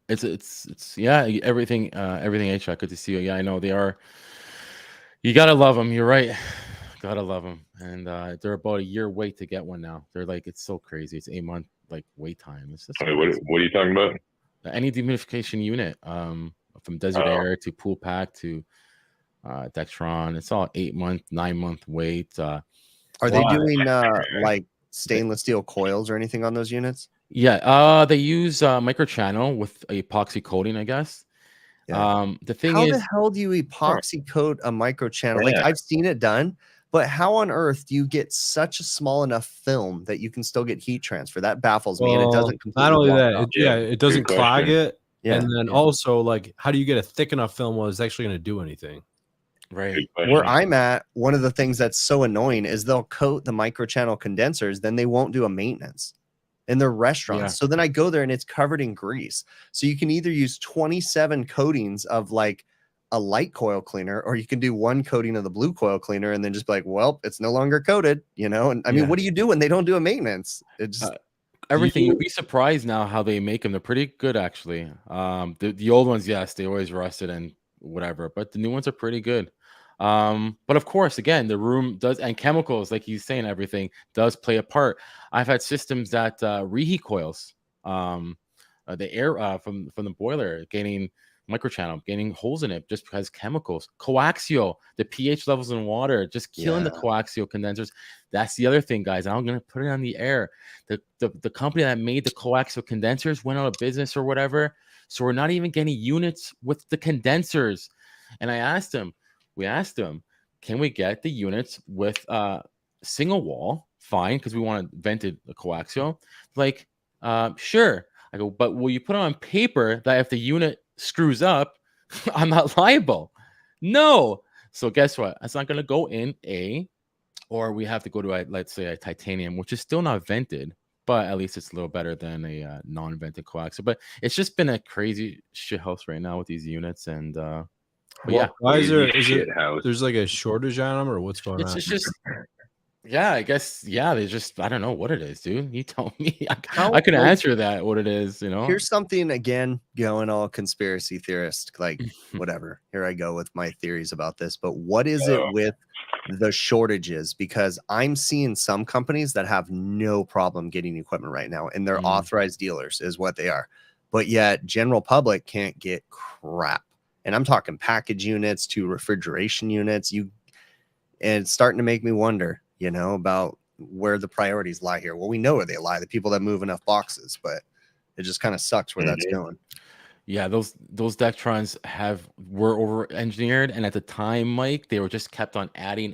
it's everything HVAC. Good to see you. Yeah, I know they are. You gotta love them. You're right. Gotta love them. And they're about a year wait to get one now. They're like, it's so crazy. It's 8-month wait time. It's just what are you talking about? Any dehumidification unit, from Desert Air to Pool Pack to Dextron. It's all 8-month, 9-month wait. Are they doing like stainless steel coils or anything on those units? Yeah, they use microchannel with epoxy coating, I guess. Yeah. The thing how is, the hell do you epoxy coat a microchannel? Like, I've seen it done, but how on earth do you get such a small enough film that you can still get heat transfer? That baffles me, and it doesn't completely not only that, it doesn't clog it. Yeah. And then also, like, how do you get a thick enough film where it's actually going to do anything? Right. Where I'm at, one of the things that's so annoying is they'll coat the microchannel condensers, then they won't do a maintenance in their restaurants. Yeah. So then I go there and it's covered in grease. So you can either use 27 coatings of like a light coil cleaner, or you can do one coating of the blue coil cleaner and then just be like, well, it's no longer coated, And I mean, what do you do when they don't do a maintenance? It's everything. You'd be surprised now how they make them. They're pretty good, actually. The old ones, yes, they always rusted and whatever, but the new ones are pretty good. But of course, again, the room does, and chemicals, like he's saying, everything does play a part. I've had systems that reheat coils, the air from the boiler gaining microchannel, gaining holes in it just because chemicals. Coaxial, the pH levels in water, just killing the coaxial condensers. That's the other thing, guys. I'm gonna put it on the air. The company that made the coaxial condensers went out of business or whatever, so we're not even getting units with the condensers. And we asked them, can we get the units with single wall? Fine, because we want to vent it coaxial. Like, sure. I go, but will you put on paper that if the unit screws up, I'm not liable? No. So guess what? It's not going to go in or we have to go to let's say a titanium, which is still not vented, but at least it's a little better than a non-vented coaxial. But it's just been a crazy shit house right now with these units, and why is there's like a shortage on them, or what's going on? It's just Yeah, I guess. Yeah, they just. I don't know what it is, dude. You tell me. How I can like, answer that. What it is, you know. here's something again, going all conspiracy theorist, like whatever. Here I go with my theories about this. But what is it with the shortages? Because I'm seeing some companies that have no problem getting equipment right now, and they're authorized dealers, is what they are. But yet, general public can't get crap. And I'm talking package units to refrigeration units. And it's starting to make me wonder, about where the priorities lie here. Well, we know where they lie, the people that move enough boxes, but it just kind of sucks where that's going. Yeah, those Dectrons were over engineered, and at the time, Mike, they were just kept on adding,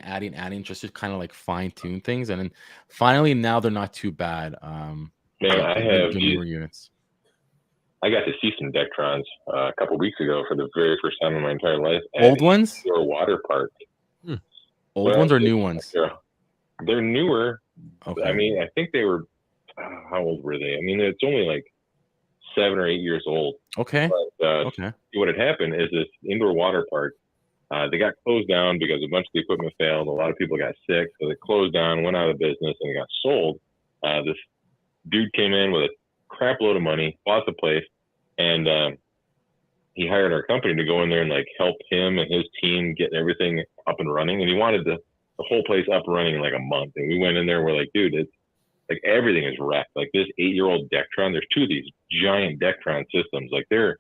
just to kind of like fine tune things, and then finally now they're not too bad. Man, I have the newer units. I got to see some Dectrons a couple weeks ago for the very first time in my entire life. Old ones? Or water park. Old ones or new ones? They're newer. Okay. I mean, I think they were. How old were they? I mean, it's only like 7 or 8 years old. Okay. But, okay. What had happened is this indoor water park. They got closed down because a bunch of the equipment failed. A lot of people got sick, so they closed down, went out of business, and it got sold. This dude came in with a crap load of money, bought the place, and he hired our company to go in there and like help him and his team get everything up and running. And he wanted the whole place up and running in like a month. And we went in there and we're like, dude, it's like everything is wrecked. Like this 8-year-old Dectron, there's 2 of these giant Dectron systems. Like they're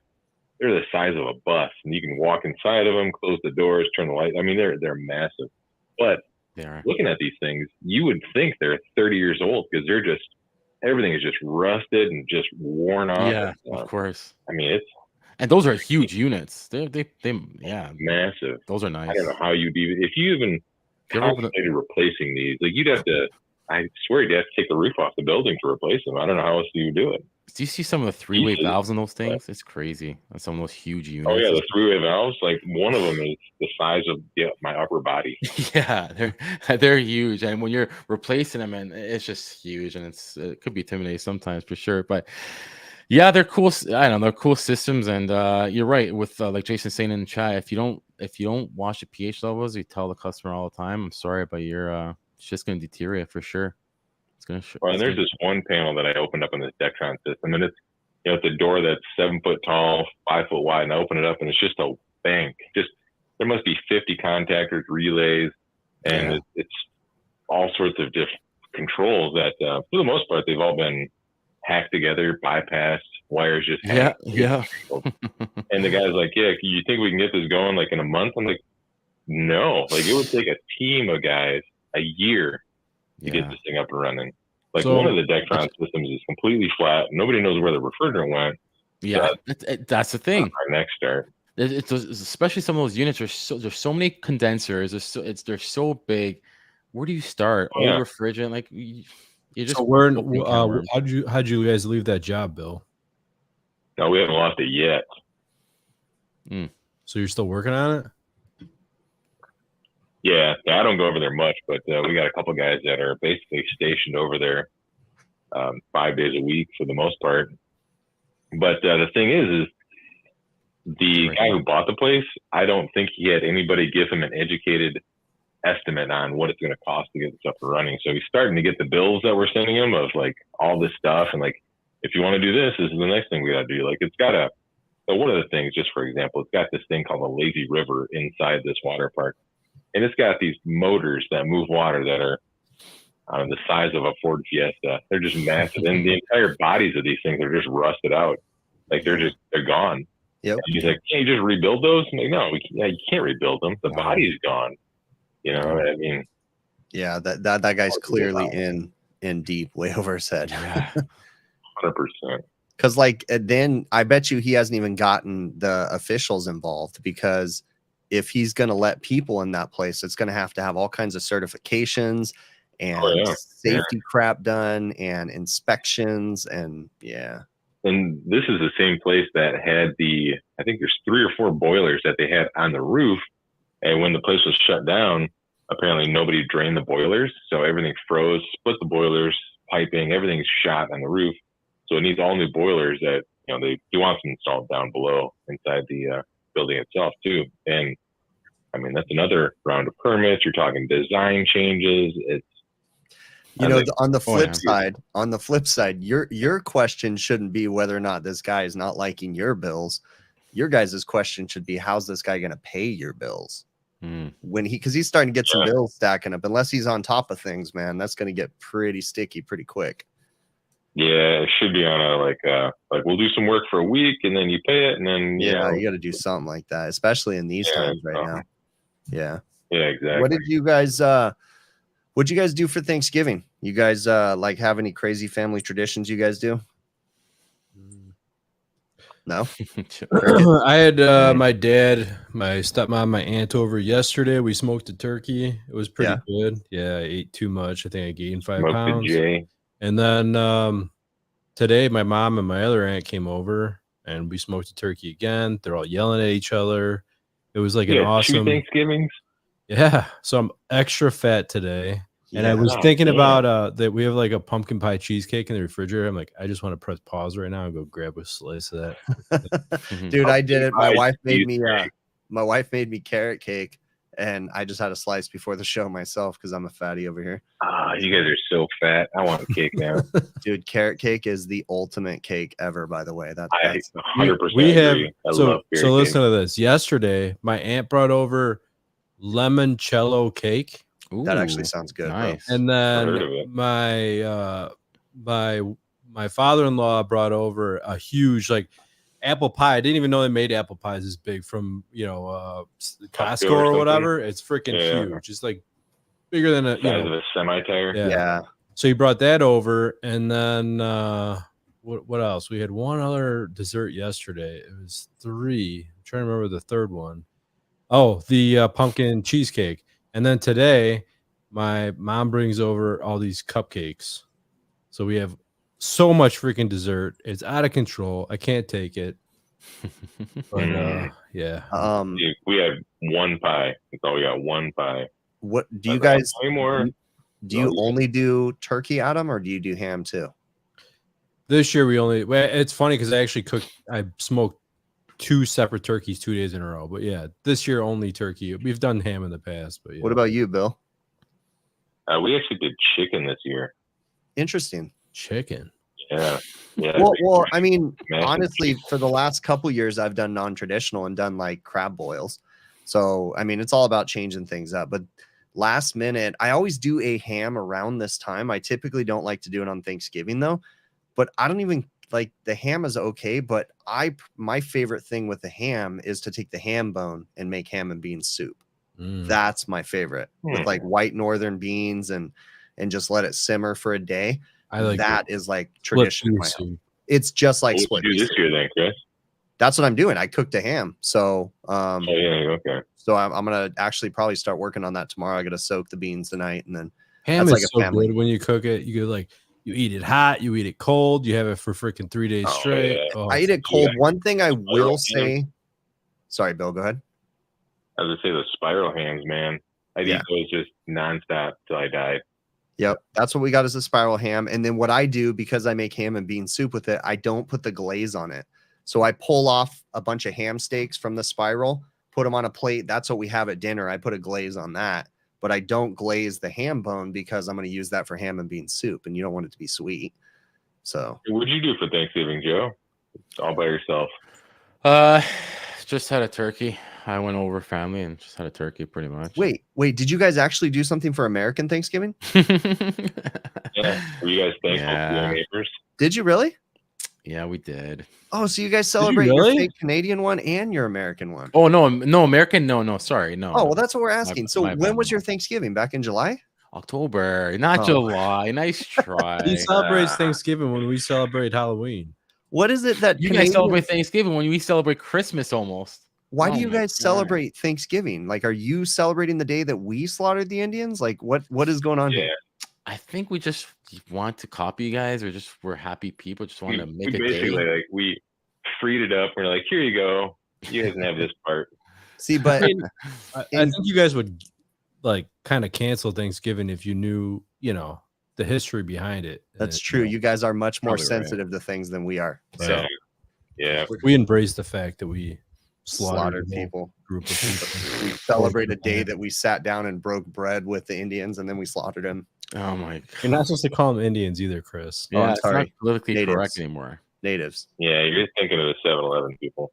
the size of a bus, and you can walk inside of them, close the doors, turn the light. I mean, they're massive. But looking at these things, you would think they're 30 years old because they're just, everything is just rusted and just worn off. Yeah, of course. I mean, and those are huge units. They massive. Those are nice. I don't know how you'd even, if you even contemplated replacing these, like you'd have to, I swear you'd have to take the roof off the building to replace them. I don't know how else do you do it. Do you see some of the 3-way valves in those things? It's crazy. On some of those huge units. Oh yeah, the 3-way valves. Like one of them is the size of my upper body. Yeah, they're huge, and when you're replacing them, and it's just huge, and it could be intimidating sometimes for sure. But yeah, they're cool. I don't know, they're cool systems, and you're right with like Jason saying in the chat. If you don't watch the pH levels, you tell the customer all the time, "I'm sorry, but it's just going to deteriorate for sure." Well, and there's this one panel that I opened up in this Dectron system, and it's it's a door that's 7 foot tall, 5 foot wide, and I open it up, and it's just a bank. There must be 50 contactors, relays, and it's all sorts of different controls that, for the most part, they've all been hacked together, bypassed, wires just yeah. And the guy's like, "Yeah, you think we can get this going like in a month?" I'm like, "No, like it would take a team of guys a year to get this thing up and running." Like one of the Dectron systems is completely flat. Nobody knows where the refrigerant went. Yeah, that's the thing. Our next start. It's especially some of those units there's so many condensers. They're so big. Where do you start? Old refrigerant, like you just. So how'd you guys leave that job, Bill? No, we haven't lost it yet. So you're still working on it? Yeah, I don't go over there much, but we got a couple guys that are basically stationed over there 5 days a week for the most part. But the thing is the guy who bought the place, I don't think he had anybody give him an educated estimate on what it's going to cost to get this up and running. So he's starting to get the bills that we're sending him of like all this stuff. And like, if you want to do this is the next thing we got to do. Like it's got so one of the things, just for example, it's got this thing called a lazy river inside this water park. And it's got these motors that move water that are the size of a Ford Fiesta. They're just massive. And the entire bodies of these things are just rusted out. Like they're gone. Yep. And he's like, "Can't you just rebuild those?" I'm like, "No, you can't rebuild them. The body's gone." You know what I mean? Yeah, that guy's clearly in deep, way over his head. 100%. Because like then I bet you he hasn't even gotten the officials involved, because if he's going to let people in that place, it's going to have all kinds of certifications and safety crap done and inspections and And this is the same place that had I think there's 3 or 4 boilers that they had on the roof. And when the place was shut down, apparently nobody drained the boilers. So everything froze, split the boilers, piping, everything's shot on the roof. So it needs all new boilers that, he wants them installed down below inside the building itself too. And I mean, that's another round of permits. You're talking design changes. You know, like, on the flip yeah. side, your question shouldn't be whether or not this guy is not liking your bills. Your guys' question should be, how's this guy going to pay your bills? When because he's starting to get some bills stacking up. Unless he's on top of things, man, that's going to get pretty sticky pretty quick. Yeah, it should be on a like we'll do some work for a week and then you pay it and then you you got to do something like that, especially in these times right now. Yeah, exactly. What did you guys do for Thanksgiving? You guys like have any crazy family traditions you guys do? No. I had my dad, my stepmom, my aunt over yesterday. We smoked a turkey. It was pretty good. Yeah, I ate too much. I think I gained 5 pounds. And then today, my mom and my other aunt came over, and we smoked a turkey again. They're all yelling at each other. It was like an awesome 2 Thanksgivings. Yeah, so I'm extra fat today. And I was thinking about that we have like a pumpkin pie cheesecake in the refrigerator. I'm like, I just want to press pause right now and go grab a slice of that. Dude, I did it. My wife made me carrot cake, and I just had a slice before the show myself because I'm a fatty over here. You guys are so fat. I want a cake now. Dude, carrot cake is the ultimate cake ever, by the way. That's 100% we have agree. so listen to this. Yesterday, my aunt brought over limoncello cake. Ooh, that actually sounds good. Nice. Bro. And then my father-in-law brought over a huge like apple pie. I didn't even know they made apple pies this big from Costco or whatever. It's freaking huge. It's like bigger than a semi-tire. Yeah. So he brought that over, and then what else? We had one other dessert yesterday. It was 3. I'm trying to remember the third one. Oh, the pumpkin cheesecake. And then today, my mom brings over all these cupcakes. So we have so much freaking dessert. It's out of control. I can't take it. But yeah. We have 1 pie. That's all we got, 1 pie. What do you guys more? Do you only do turkey, Adam, or do you do ham too? This year it's funny because I smoked 2 separate turkeys 2 days in a row. But yeah, this year only turkey. We've done ham in the past, but yeah. What about you, Bill? We actually did chicken this year. Interesting. Chicken. Yeah. Well, I mean, honestly, for the last couple years, I've done non-traditional and done like crab boils. So, I mean, it's all about changing things up. But last minute, I always do a ham around this time. I typically don't like to do it on Thanksgiving though. But I don't even like the ham is okay. But my favorite thing with the ham is to take the ham bone and make ham and bean soup. That's my favorite with like white northern beans and just let it simmer for a day. I like that is like tradition. It's just like split. What did you do this year then, Chris? That's what I'm doing. I cooked a ham. So okay. So I'm gonna actually probably start working on that tomorrow. I gotta soak the beans tonight, and then ham is like so good when you cook it. You go like you eat it hot, you eat it cold, you have it for freaking 3 days straight. Yeah. Oh, I eat it cold. One thing I will say. Sorry, Bill. Go ahead. I was gonna say the spiral hams, man. I'd eat those just nonstop till I died. Yep, that's what we got as a spiral ham. And then what I do, because I make ham and bean soup with it, I don't put the glaze on it. So I pull off a bunch of ham steaks from the spiral, put them on a plate. That's what we have at dinner. I put a glaze on that, but I don't glaze the ham bone because I'm going to use that for ham and bean soup, and you don't want it to be sweet. So what did you do for Thanksgiving, Joe? All by yourself? Just had a turkey. I went over family and just had a turkey pretty much. Wait, did you guys actually do something for American Thanksgiving? Yeah. Were you guys thankful for your neighbors? Did you really? Yeah, we did. Oh, so you guys celebrate your fake Canadian one and your American one? Oh, no, American. No, sorry. No. Oh, well, that's what we're asking. When was your Thanksgiving? Back in July? October, not July. Nice try. He celebrates Thanksgiving when we celebrate Halloween. What is it that you guys celebrate Thanksgiving when we celebrate Christmas almost? Why do you guys celebrate Thanksgiving? Like, are you celebrating the day that we slaughtered the Indians? Like, what is going on here? I think we just want to copy you guys, or we're happy people. Just want to make a day. Like we freed it up. We're like, here you go. You guys can have this part. See, but I think you guys would like kind of cancel Thanksgiving if you knew, the history behind it. That's true. You guys are much more sensitive to things than we are. So yeah, we embrace the fact that we slaughtered a whole people. Group of people. We celebrate a day that we sat down and broke bread with the Indians, and then we slaughtered them. Oh my god. You're not supposed to call them Indians either, Chris. Oh, Yeah, I'm it's not sorry. politically Natives. correct anymore. Natives. Yeah, you're thinking of the 7-Eleven people.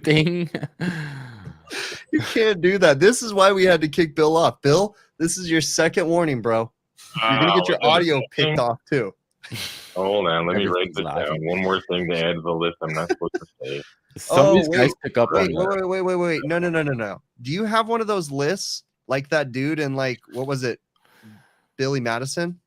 Ding. You can't do that. This is why we had to kick Bill off. Bill, this is your second warning, bro. You're gonna get your audio picked off too. Hold on, let me write Everything's this laughing. down. One more thing to add to the list I'm not supposed to say. Some of these wait, guys pick up Wait, on that. wait. No. Do you have one of those lists like that dude in like what was it? Billy Madison?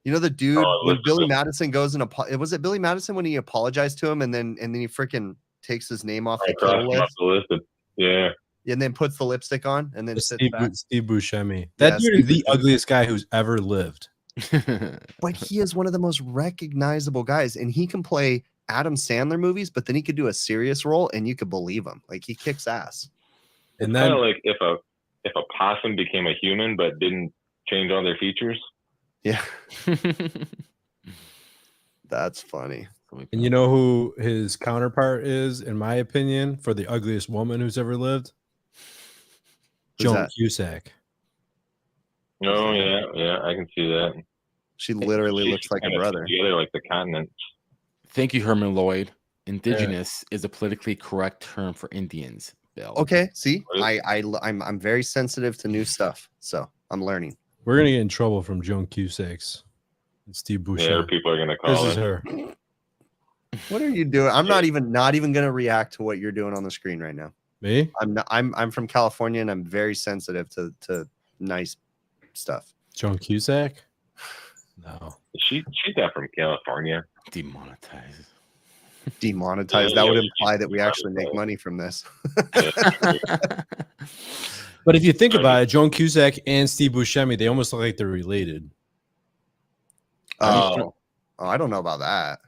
You know the dude when Billy Madison goes and was it Billy Madison when he apologized to him and then he freaking takes his name off the kill list? Yeah. And then puts the lipstick on and then sits back. Steve Buscemi. That dude is the ugliest guy who's ever lived. But he is one of the most recognizable guys, and he can play Adam Sandler movies, but then he could do a serious role and you could believe him. Like he kicks ass. And then kind of like if a possum became a human but didn't change all their features. Yeah. That's funny. And you know who his counterpart is, in my opinion, for the ugliest woman who's ever lived? Joan Cusack. Oh yeah, I can see that. She literally looks like a brother. Together like the continents. Thank you, Herman Lloyd. Indigenous is a politically correct term for Indians, Bill. Okay, see, I'm very sensitive to new stuff, so I'm learning. We're gonna get in trouble from Joan Cusack's and Steve Buscemi. Yeah, people are gonna call This is her. What are you doing? I'm not even gonna react to what you're doing on the screen right now. Me? I'm from California and I'm very sensitive to nice stuff. Joan Cusack? No. She's not from California. Demonetized. Demonetized. That would imply that we actually make money from this. But if you think about it, Joan Cusack and Steve Buscemi, they almost look like they're related. Oh, I don't know about that.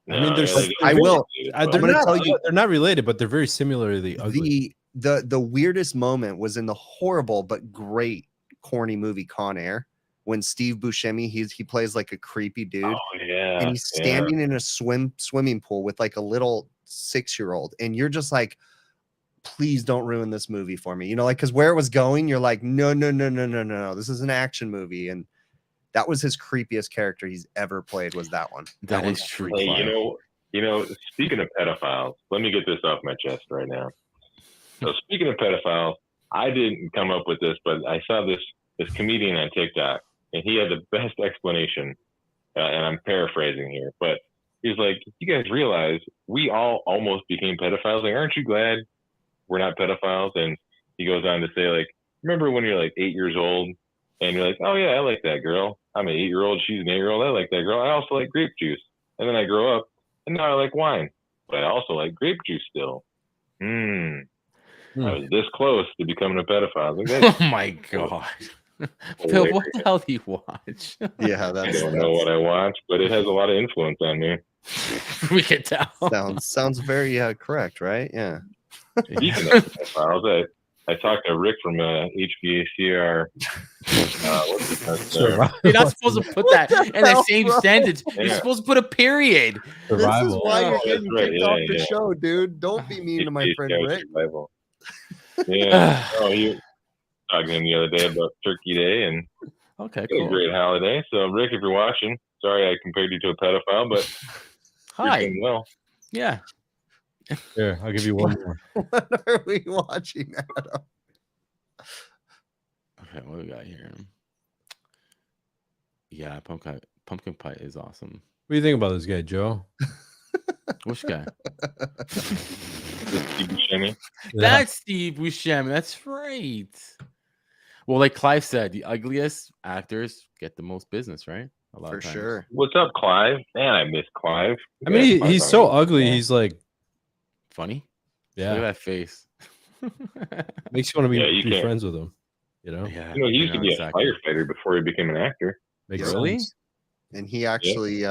No, I mean, they're not related, but they're very similarly ugly. The weirdest moment was in the horrible but great corny movie Con Air when Steve Buscemi he plays like a creepy dude. Oh, yeah, and he's standing in a swimming pool with like a little 6-year-old, and you're just like, please don't ruin this movie for me. You know, like because where it was going, you're like, no. This is an action movie, and that was his creepiest character he's ever played. Was that one? That is true. Hey, you know. Speaking of pedophiles, let me get this off my chest right now. So speaking of pedophiles, I didn't come up with this, but I saw this comedian on TikTok, and he had the best explanation. And I'm paraphrasing here, but he's like, "You guys realize we all almost became pedophiles? Like, aren't you glad we're not pedophiles?" And he goes on to say, like, remember when you're like 8 years old and you're like, "Oh yeah, I like that girl. I'm an 8-year-old. She's an 8-year-old. I like that girl. I also like grape juice." And then I grow up and now I like wine, but I also like grape juice still. I was this close to becoming a pedophile. Like, oh my god. Phil, what the hell do you watch? Yeah, I don't know what I watch, but it has a lot of influence on me. We can tell. Sounds very correct, right? Yeah. Speaking of pedophiles, I talked to Rick from HVACR. You're not supposed to put that in the same sentence. You're supposed to put a period. This is why you're getting kicked off the show, dude. Don't be mean to my friend Rick. Yeah. You talking to him the other day about Turkey Day and okay, cool. A great holiday. So Rick, if you're watching, sorry I compared you to a pedophile, but hi. You're doing well. Yeah. Here, I'll give you one more. What are we watching, Adam? Okay, what do we got here? Yeah, pumpkin pie is awesome. What do you think about this guy, Joe? Which guy? Steve Buscemi. That's Steve Buscemi. That's right. Well, like Clive said, the ugliest actors get the most business, right? A lot for of times. sure. What's up, Clive? Man, I miss Clive. I mean, he's so ugly. He's like funny. Yeah. Look at that face. Makes you want to be friends with him. You know? Yeah. He used to be a firefighter before he became an actor. Makes really? sense. And he actually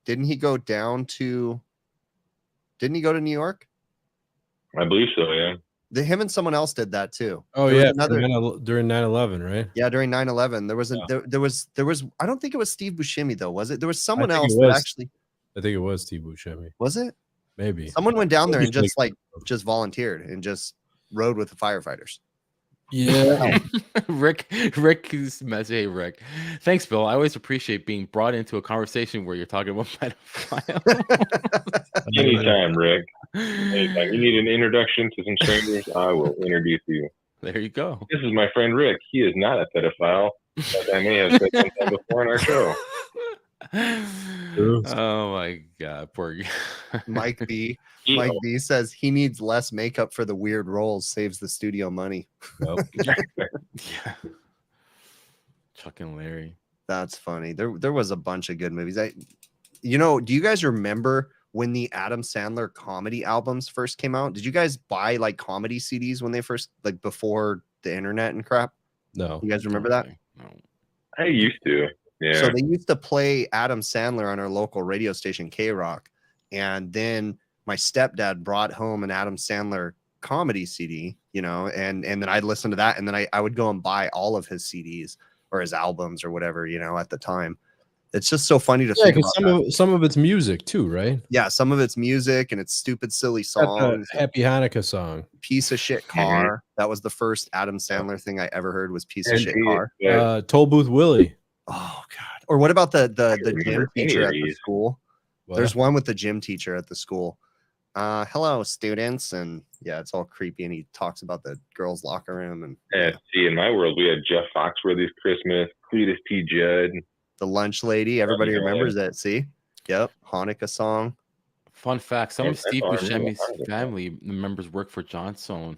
didn't he go to New York? I believe so, yeah. Him and someone else did that too. Oh yeah, during 9/11, right? Yeah, during 9/11, there was I don't think it was Steve Buscemi though, was it? There was someone else that actually I think it was Steve Buscemi. Was it? Maybe Someone went down there and Maybe just volunteered and just rode with the firefighters. yeah. Rick's message. Hey, Rick. Thanks, Bill. I always appreciate being brought into a conversation where you're talking about pedophile. Anytime, Rick. Anytime. You need an introduction to some strangers, I will introduce you. There you go. This is my friend Rick. He is not a pedophile, as I may have said sometime before on our show. Oh my God, poor Mike B. Mike B says he needs less makeup for the weird roles, saves the studio money. Yeah. Chuck and Larry. That's funny. There was a bunch of good movies. Do you guys remember when the Adam Sandler comedy albums first came out? Did you guys buy like comedy CDs when they first, like before the internet and crap? No. You guys remember that? No. I used to. Yeah. So they used to play Adam Sandler on our local radio station, K-Rock. And then my stepdad brought home an Adam Sandler comedy CD, and then I'd listen to that. And then I would go and buy all of his CDs or his albums or whatever, at the time. It's just so funny to think about. Some of it's music too, right? Yeah, some of it's music and it's stupid, silly songs. Happy Hanukkah song. Piece of shit car. That was the first Adam Sandler thing I ever heard was piece of shit car. Toll Booth Willie. Oh God. Or what about the gym teacher at the school? What? There's one with the gym teacher at the school. Hello, students, and yeah, it's all creepy, and he talks about the girls' locker room. And see, in my world, we had Jeff Foxworthy's Christmas, Cletus P. Judd, the lunch lady. Everybody remembers that. See, yep, Hanukkah song. Fun fact: some of Steve Buscemi's family members work for Johnstone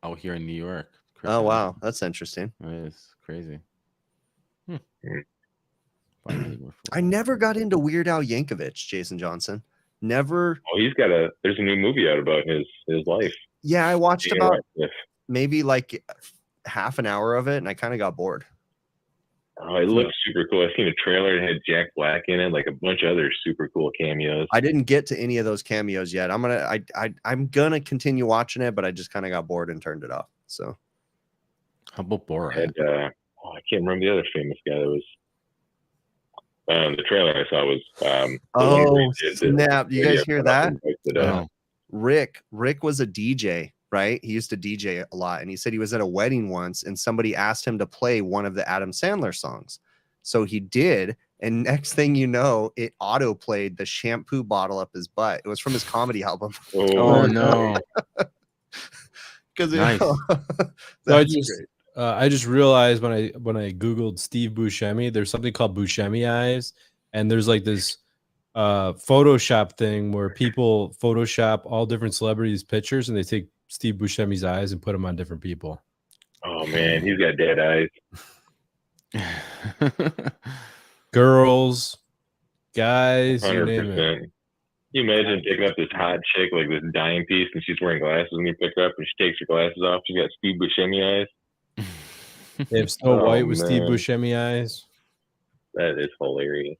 out here in New York. Oh wow, that's interesting. It is crazy. I never got into Weird Al Yankovic, Jason Johnson. Never. Oh, there's a new movie out about his life. Yeah, I watched about maybe like half an hour of it, and I kind of got bored. Oh, it looks super cool. I've seen a trailer. It had Jack Black in it, like a bunch of other super cool cameos. I didn't get to any of those cameos yet. I'm gonna continue watching it, but I just kind of got bored and turned it off. So, how about Borat? I can't remember the other famous guy that was. The trailer I saw was snap! You guys hear that? Rick was a DJ, right? He used to DJ a lot, and he said he was at a wedding once, and somebody asked him to play one of the Adam Sandler songs. So he did, and next thing you know, it auto played the shampoo bottle up his butt. It was from his comedy album. Oh no! Because nice. I just realized when I Googled Steve Buscemi, there's something called Buscemi eyes, and there's like this Photoshop thing where people Photoshop all different celebrities' pictures, and they take Steve Buscemi's eyes and put them on different people. Oh man, he's got dead eyes. Girls, guys, 100%. you name it. Can you imagine picking up this hot chick, like this dime piece, and she's wearing glasses when you pick her up, and she takes her glasses off. She's got Steve Buscemi eyes. They have Snow White with Steve Buscemi eyes. That is hilarious.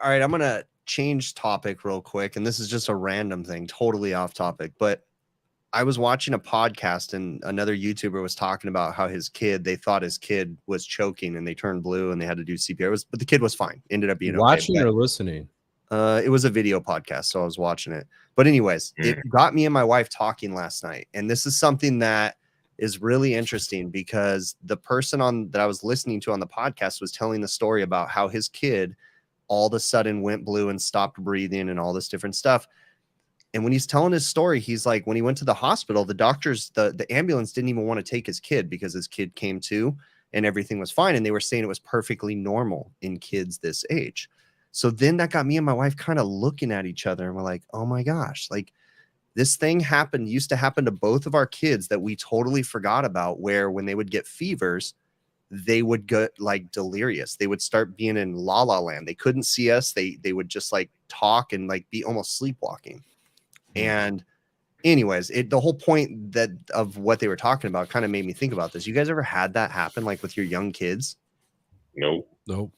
All right, I'm gonna change topic real quick, and this is just a random thing, totally off topic. But I was watching a podcast, and another YouTuber was talking about how they thought his kid was choking, and they turned blue, and they had to do CPR. But the kid was fine. Ended up being watching okay, or listening. It was a video podcast, so I was watching it. But anyways, it got me and my wife talking last night, and this is something that is really interesting because the person that I was listening to on the podcast was telling the story about how his kid all of a sudden went blue and stopped breathing and all this different stuff. And when he's telling his story, he's like, when he went to the hospital, the doctors, the ambulance didn't even want to take his kid because his kid came to and everything was fine. And they were saying it was perfectly normal in kids this age. So then that got me and my wife kind of looking at each other, and we're like, oh my gosh, like this thing used to happen to both of our kids that we totally forgot about, where when they would get fevers, they would get like delirious. They would start being in la la land. They couldn't see us. They would just like talk and like be almost sleepwalking. And anyways, the whole point of what they were talking about kind of made me think about this. You guys ever had that happen like with your young kids? Nope. No?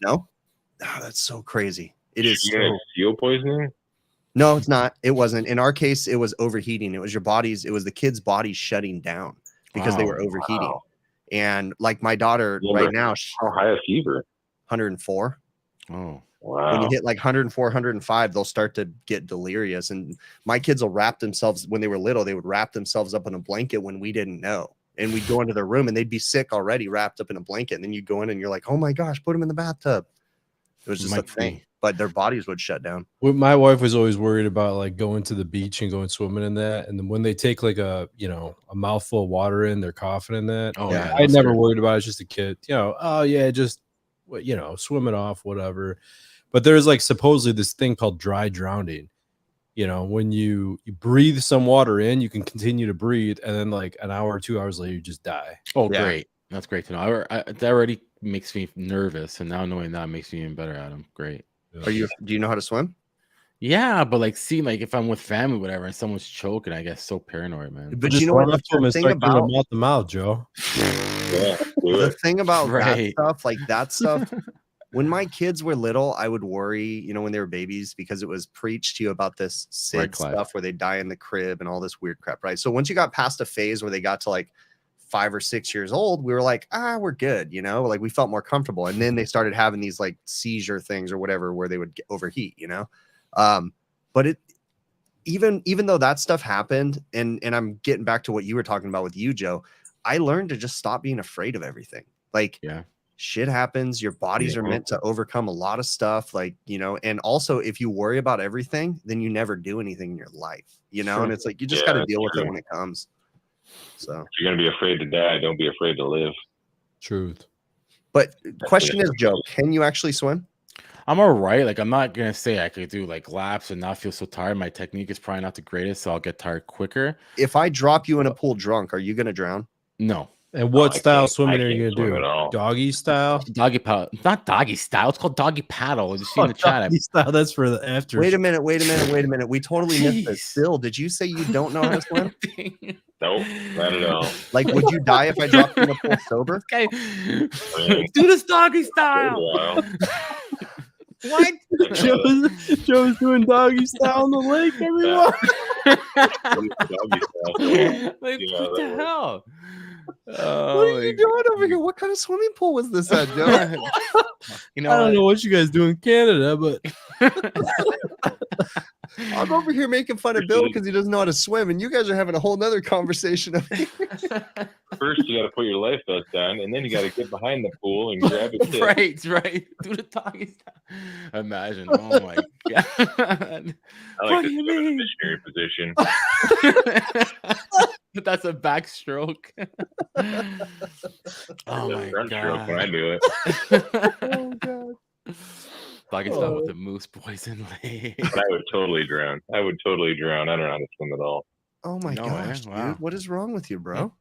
Oh, that's so crazy. It is. Seal poisoning? No, it's not. It wasn't. In our case, it was overheating. It was the kids' bodies shutting down because they were overheating. Wow. And like my daughter right now, how high a fever? 104. Oh, When you hit like 104, 105, they'll start to get delirious. And my kids will wrap themselves, when they were little, they would wrap themselves up in a blanket when we didn't know. And we'd go into their room and they'd be sick already, wrapped up in a blanket. And then you go in and you're like, oh my gosh, put them in the bathtub. It was just a thing, but their bodies would shut down. Well, my wife was always worried about like going to the beach and going swimming in that. And then when they take like a mouthful of water in, they're coughing in that. Oh yeah, I never worried about it. It's just a kid, oh yeah, just swim it off, whatever. But there's like supposedly this thing called dry drowning. When you breathe some water in, you can continue to breathe, and then like an hour or 2 hours later, you just die. Oh, yeah. Great. That's great to know. That already makes me nervous, and now knowing that makes me even better at them. Great. Do you know how to swim? Yeah, but like, if I'm with family, whatever, and someone's choking, I get so paranoid, man. But you know what? The thing about mouth to mouth, Joe. The thing about that stuff, like that stuff. When my kids were little, I would worry, when they were babies, because it was preached to you about this SID stuff where they die in the crib and all this weird crap, right? So once you got past a phase where they got to like 5 or 6 years old, we were like, we're good, like we felt more comfortable. And then they started having these like seizure things or whatever where they would overheat, but it even though that stuff happened, and I'm getting back to what you were talking about with you, Joe, I learned to just stop being afraid of everything. Like, shit happens. Your bodies are meant to overcome a lot of stuff, and also if you worry about everything, then you never do anything in your life, and it's like, you just got to deal with it when it comes. So if you're going to be afraid to die, don't be afraid to live. Truth. But question is, Joe, can you actually swim? I'm all right. Like, I'm not going to say I could do like laps and not feel so tired. My technique is probably not the greatest, so I'll get tired quicker. If I drop you in a pool drunk, are you going to drown? No. And what style swimming are you gonna do? Doggy style? Doggy paddle. Not doggy style. It's called doggy paddle. You see in the chat. Doggy style. That's for the after. Wait a minute. We totally missed this. Bill, did you say you don't know how to swim? Nope, not at all. Like, would you die if I dropped you in a pool sober? Okay. Do this doggy style. What? Joe's doing doggy style on the lake, everyone. Like, what the hell? What are you doing over here? What kind of swimming pool was this at, Joe? I don't know what you guys do in Canada, but I'm over here making fun of Bill because he doesn't know how to swim, and you guys are having a whole nother conversation. First, you got to put your life vest on, and then you got to get behind the pool and grab a tip. Right. Do the doggy style. Imagine. Oh my god. What do you mean? Missionary position. That's a backstroke. Oh my god. When I do it. Oh god. Doggy style with the moose poison lake. But I would totally drown. I don't know how to swim at all. Oh my gosh, wow. dude. What is wrong with you, bro?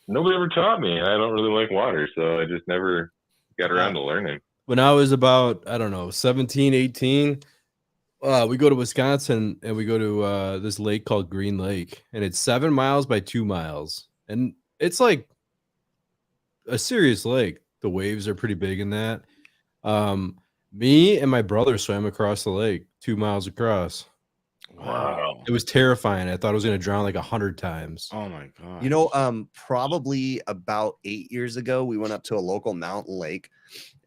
Nobody ever taught me. I don't really like water, so I just never got around to learning. When I was about, 17, 18, we go to Wisconsin and we go to this lake called Green Lake, and it's 7 miles by 2 miles. And it's like a serious lake. The waves are pretty big in that. Me and my brother swam across the lake 2 miles across. Wow. It was terrifying. I thought I was going to drown like 100 times. Oh my god. Probably about 8 years ago, we went up to a local mountain lake,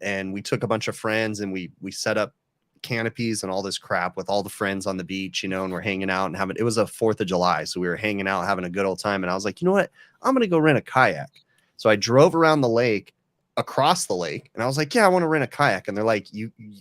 and we took a bunch of friends and we set up canopies and all this crap with all the friends on the beach, and we're hanging out and it was a 4th of July. So we were hanging out, having a good old time. And I was like, you know what? I'm going to go rent a kayak. So I drove around the lake, across the lake, and I was like, yeah, I want to rent a kayak. And they're like,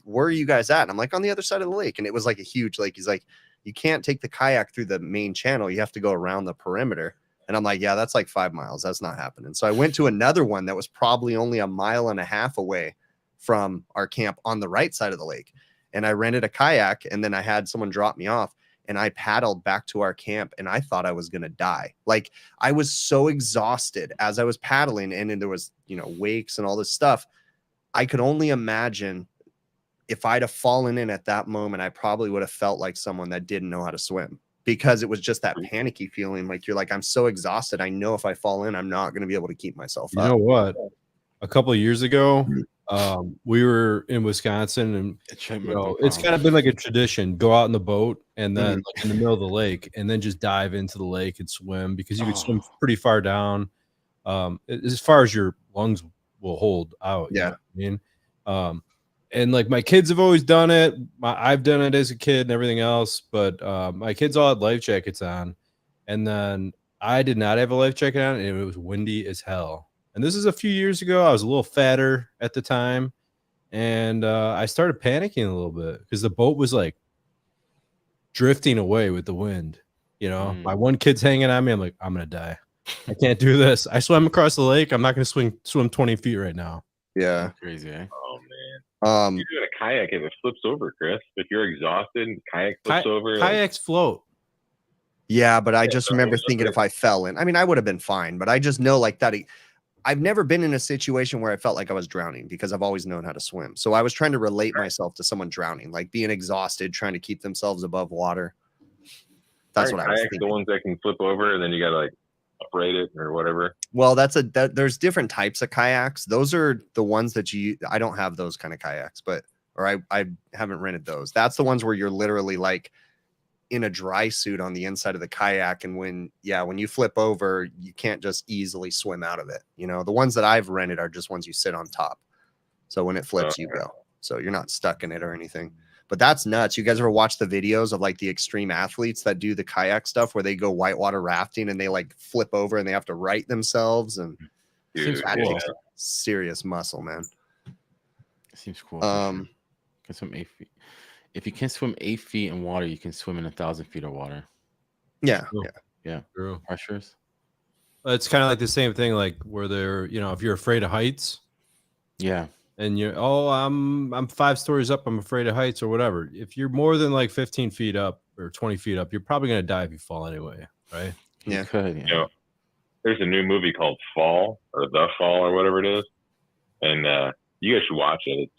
where are you guys at? And I'm like, on the other side of the lake. And it was like a huge lake. He's like, you can't take the kayak through the main channel. You have to go around the perimeter. And I'm like, yeah, that's like 5 miles. That's not happening. So I went to another one that was probably only 1.5 miles away from our camp on the right side of the lake. And I rented a kayak, and then I had someone drop me off, and I paddled back to our camp, and I thought I was going to die. Like, I was so exhausted as I was paddling, and then there was, wakes and all this stuff. I could only imagine if I'd have fallen in at that moment, I probably would have felt like someone that didn't know how to swim, because it was just that panicky feeling. Like, you're like, I'm so exhausted. I know if I fall in, I'm not going to be able to keep myself up. You know what? A couple of years ago, we were in Wisconsin, and it's kind of been like a tradition: go out in the boat and then like in the middle of the lake, and then just dive into the lake and swim, because you could swim pretty far down, as far as your lungs will hold out. Yeah, you know what I mean, And like my kids have always done it. I've done it as a kid and everything else, but my kids all had life jackets on, and then I did not have a life jacket on, and it was windy as hell. And this is a few years ago. I was a little fatter at the time, and I started panicking a little bit because the boat was like drifting away with the wind. You know, my one kid's hanging on me. I'm like, I'm gonna die. I can't do this. I swam across the lake. I'm not gonna swim 20 feet right now. Yeah, crazy. Eh? Oh man. You're doing a kayak if it flips over, Chris. If you're exhausted, kayak flips over. Kayaks float. Yeah, but I just remember thinking if I fell in, I mean, I would have been fine, but I just know like that. I've never been in a situation where I felt like I was drowning because I've always known how to swim. So I was trying to relate myself to someone drowning, like being exhausted, trying to keep themselves above water. That's what I was thinking. The ones that can flip over and then you got to like upright it or whatever. Well, there's different types of kayaks. Those are the ones that I don't have those kind of kayaks, or I haven't rented those. That's the ones where you're literally like in a dry suit on the inside of the kayak. And when you flip over, you can't just easily swim out of it. You know, the ones that I've rented are just ones you sit on top. So when it flips, you go. So you're not stuck in it or anything. But that's nuts. You guys ever watch the videos of like the extreme athletes that do the kayak stuff where they go whitewater rafting and they like flip over and they have to right themselves? And Dude, that cool. takes serious muscle, man. Seems cool. Can swim 8 feet. If you can swim 8 feet in water, you can swim in 1,000 feet of water. Yeah. Yeah. True. Pressures. It's kind of like the same thing, like where they're, you know, if you're afraid of heights. Yeah. And I'm 5 stories up, I'm afraid of heights or whatever. If you're more than like 15 feet up or 20 feet up, you're probably going to die if you fall anyway, right? Yeah. You could, You know, there's a new movie called Fall or The Fall or whatever it is. And you guys should watch it.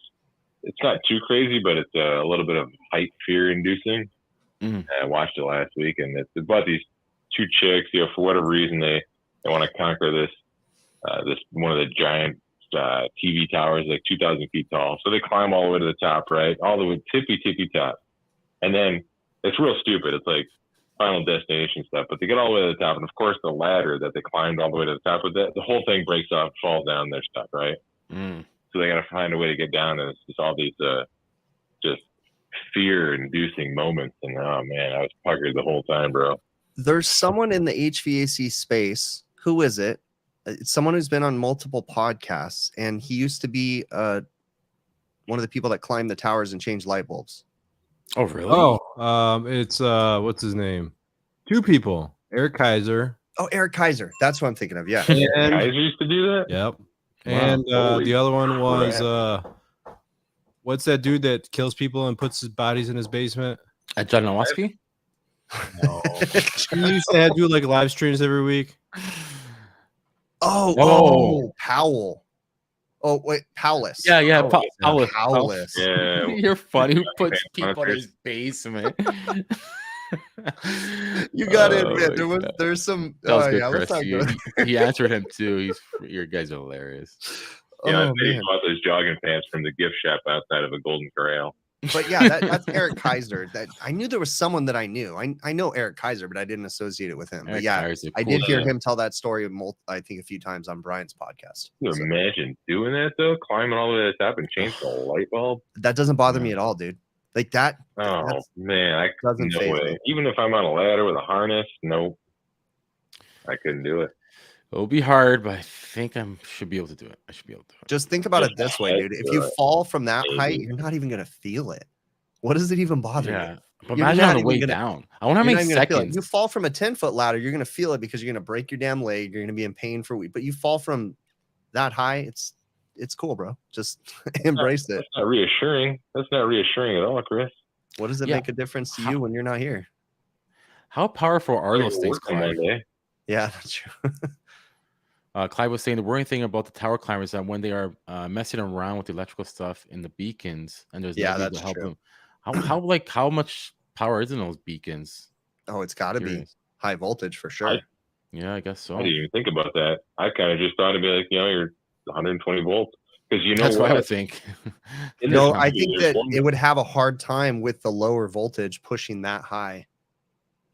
It's not too crazy, but it's a little bit of height fear inducing. I watched it last week, and it's about these 2 chicks, you know, for whatever reason, they want to conquer this one of the giant TV towers, like 2,000 feet tall. So they climb all the way to the top, right? All the way tippy top. And then it's real stupid. It's like Final Destination stuff, but they get all the way to the top. And of course, the ladder that they climbed all the way to the top with, the whole thing breaks off, falls down, they're stuck, right? So they got to find a way to get down. And it's just all these just fear-inducing moments. And oh man, I was puckered the whole time, bro. There's someone in the HVAC space. Who is it? It's someone who's been on multiple podcasts, and he used to be one of the people that climbed the towers and changed light bulbs. Oh, really? Oh, it's what's his name? 2 people. Eric Kaiser. Oh, Eric Kaiser. That's what I'm thinking of. Yeah. And Kaiser used to do that? Yep. Wow. And the other one was what's that dude that kills people and puts his bodies in his basement? John Nowaski? No. He used to do like live streams every week. Oh, Powell. Oh, wait, Powless. Yeah, Powless. Yeah. You're funny. Who puts people in his basement? You got to admit, there's some. That was good, yeah, Chris. let's not go. He answered him too. Your guys are hilarious. Yeah, he bought those jogging pants from the gift shop outside of a Golden Corral. But yeah, that's Eric Kaiser. That I knew there was someone that I knew. I know Eric Kaiser, but I didn't associate it with him. But yeah, I did hear him tell that story I think a few times on Brian's podcast. Can you imagine doing that though? Climbing all the way to the top and change the light bulb? That doesn't bother me at all, dude. Like that. Oh man, no way. Even if I'm on a ladder with a harness, nope. I couldn't do it. It'll be hard, but I think I should be able to do it. Just think about it this way, dude. If you fall from that height, you're not even gonna feel it. What does it even bother you? But imagine on the way down. I wonder how many seconds. You fall from a 10-foot ladder, you're gonna feel it because you're gonna break your damn leg. You're gonna be in pain for a week. But you fall from that high, it's cool, bro. Just embrace it. That's not reassuring. That's not reassuring at all, Chris. What does it make a difference to you when you're not here? How powerful are those things, Clive? Yeah, that's true. Clive was saying the worrying thing about the tower climbers is that when they are messing around with the electrical stuff in the beacons, and there's nobody to help them. How much power is in those beacons? Oh, it's got to be high voltage for sure. I guess so. I didn't even think about that. I kind of just thought it'd be like, you're 120 volts. Because that's what I would think. No, I think that it would have a hard time with the lower voltage pushing that high.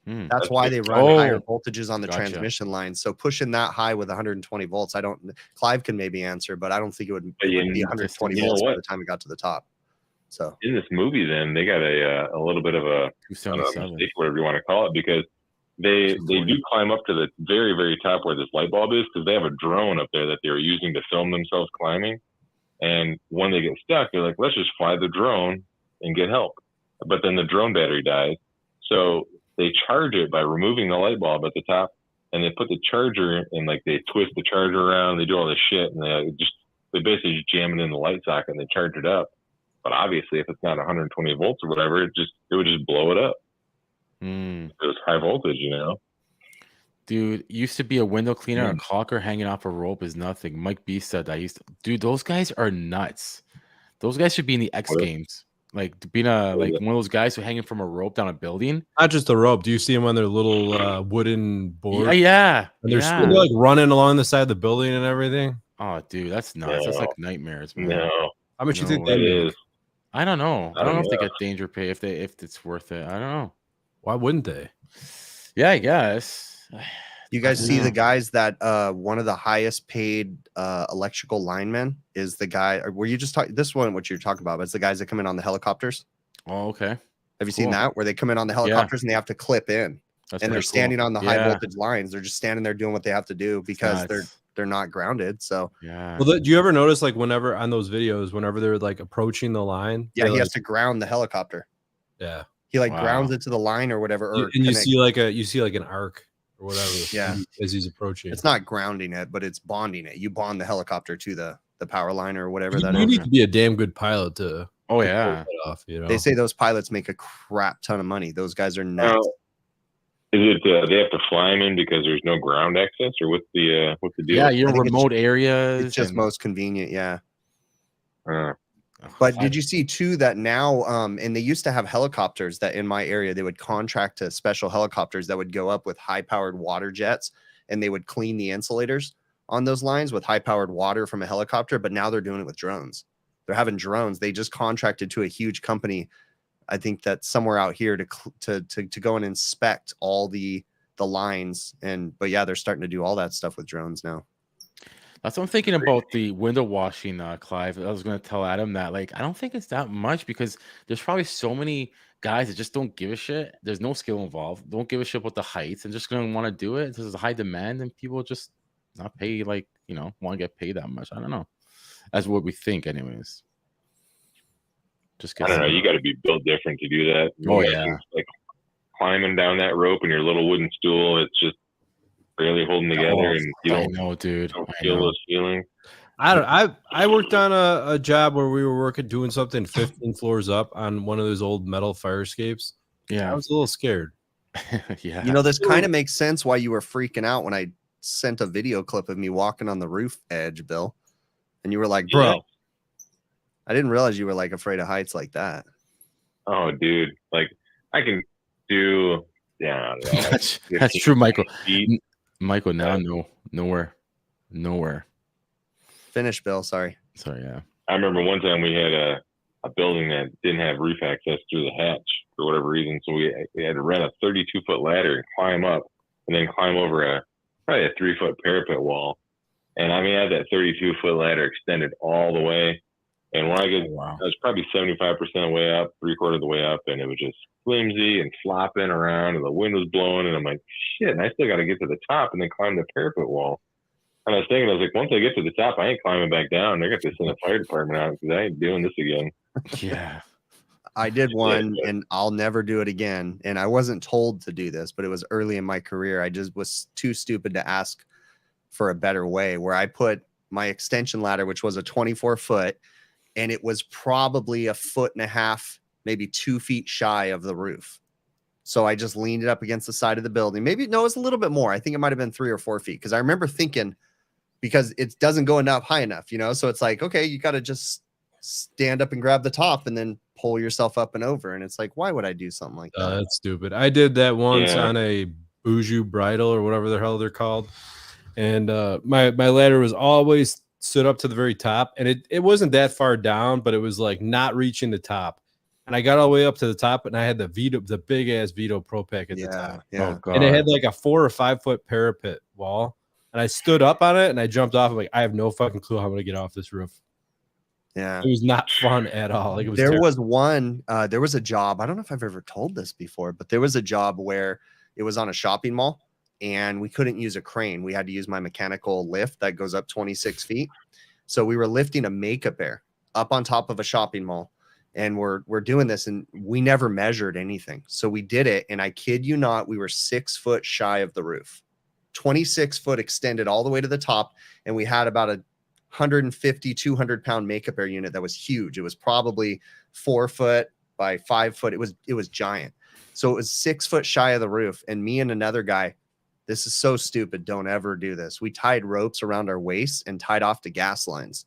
That's why they run higher voltages on the transmission line. So pushing that high with 120 volts, Clive can maybe answer, but I don't think it would be 120 volts by the time it got to the top. So in this movie, then they got a little bit of a, I don't know, 277. mistake, whatever you want to call it, because they do climb up to the very, very top where this light bulb is, because they have a drone up there that they were using to film themselves climbing. And when they get stuck, they're like, let's just fly the drone and get help. But then the drone battery dies. So they charge it by removing the light bulb at the top, and they put the charger and like they twist the charger around, they do all this shit, and they basically just jam it in the light socket and they charge it up. But obviously, if it's not 120 volts or whatever, it would just blow it up. It was high voltage, you know. Dude, used to be a window cleaner, a caulker hanging off a rope is nothing. Mike B said that dude, those guys are nuts. Those guys should be in the X Games. Like being like one of those guys who hanging from a rope down a building. Not just a rope. Do you see them on their little wooden board? Yeah. And they're still like running along the side of the building and everything. Oh, dude, that's nuts. That's like nightmares, man. No. How much you think that is? I don't know. I don't know if they get danger pay, if it's worth it. I don't know. Why wouldn't they? Yeah, I guess. You guys see the guys that one of the highest paid electrical linemen is the guy. Were you just talking? This one, what you're talking about, it's the guys that come in on the helicopters. Oh, okay. Have you seen that? Where they come in on the helicopters and they have to clip in, and they're standing on the high voltage lines. They're just standing there doing what they have to do because they're not grounded. So yeah. Well, do you ever notice like whenever on those videos, whenever they're like approaching the line, he has to ground the helicopter. Yeah, he like grounds it to the line or whatever. Or and you see like an arc or whatever. Yeah, as he's approaching. It's not grounding it, but it's bonding it. You bond the helicopter to the power line or whatever that is. You need to be a damn good pilot to. Oh yeah. Off, you know? They say those pilots make a crap ton of money. Those guys are nuts. Is it they have to fly them in because there's no ground access, or what's the deal? Yeah, you're in remote areas. It's just most convenient. Yeah. But did you see too that now and they used to have helicopters that in my area they would contract to special helicopters that would go up with high powered water jets and they would clean the insulators on those lines with high powered water from a helicopter. But now they're doing it with drones. They're having drones. They just contracted to a huge company, I think that's somewhere out here to go and inspect all the lines. But yeah, they're starting to do all that stuff with drones now. That's what I'm thinking about the window washing, Clive. I was going to tell Adam that, like, I don't think it's that much because there's probably so many guys that just don't give a shit. There's no skill involved. Don't give a shit about the heights and just going to want to do it. There's a high demand and people just not pay, like, want to get paid that much. I don't know. That's what we think anyways. I don't know. You got to be built different to do that. Like climbing down that rope in your little wooden stool. It's just barely holding together, and you don't feel those feelings. I worked on a job where we were doing something 15 floors up on one of those old metal fire escapes. Yeah, I was a little scared. Yeah, this kind of makes sense why you were freaking out when I sent a video clip of me walking on the roof edge, Bill, and you were like, "Bro, I didn't realize you were like afraid of heights like that." Oh, dude, like I can do. Yeah, that's true, Michael. Michael, now nowhere. Finish, Bill. Sorry. Yeah. I remember one time we had a building that didn't have roof access through the hatch for whatever reason, so we had to rent a 32-foot ladder and climb up, and then climb over probably a 3-foot parapet wall. And I mean, I had that 32-foot ladder extended all the way. And when I was probably 75% of the way up, 3/4 of the way up, and it was just flimsy and flopping around, and the wind was blowing, and I'm like, shit, and I still got to get to the top and then climb the parapet wall. And I was thinking, once I get to the top, I ain't climbing back down. I got to send the fire department out because I ain't doing this again. Yeah. I did one, and I'll never do it again. And I wasn't told to do this, but it was early in my career. I just was too stupid to ask for a better way, where I put my extension ladder, which was a 24-foot, and it was probably 1.5 feet, maybe 2 feet shy of the roof. So I just leaned it up against the side of the building. Maybe, no, it's a little bit more. I think it might've been 3 or 4 feet. Cause I remember thinking, because it doesn't go high enough, so it's like, okay, you got to just stand up and grab the top and then pull yourself up and over. And it's like, why would I do something like that? That's stupid. I did that once on a Buju bridle or whatever the hell they're called. And my ladder was always stood up to the very top, and it wasn't that far down, but it was like not reaching the top. And I got all the way up to the top, and I had the big ass Vito Pro Pack at the top. Yeah. Oh, God. And it had like a 4 or 5 foot parapet wall. And I stood up on it and I jumped off. I'm like, I have no fucking clue how I'm gonna get off this roof. Yeah. It was not fun at all. Like it was There terrible. was one, there was a job. I don't know if I've ever told this before, but there was a job where it was on a shopping mall and we couldn't use a crane. We had to use my mechanical lift that goes up 26 feet. So we were lifting a makeup air up on top of a shopping mall, and we're doing this, and we never measured anything. So we did it, and I kid you not, we were 6 foot shy of the roof, 26 foot extended all the way to the top, and we had about a 150, 200-pound makeup air unit that was huge. It was probably 4 foot by 5 foot. It was giant. So it was 6 foot shy of the roof, and me and another guy. This is so stupid. Don't ever do this. We tied ropes around our waists and tied off the gas lines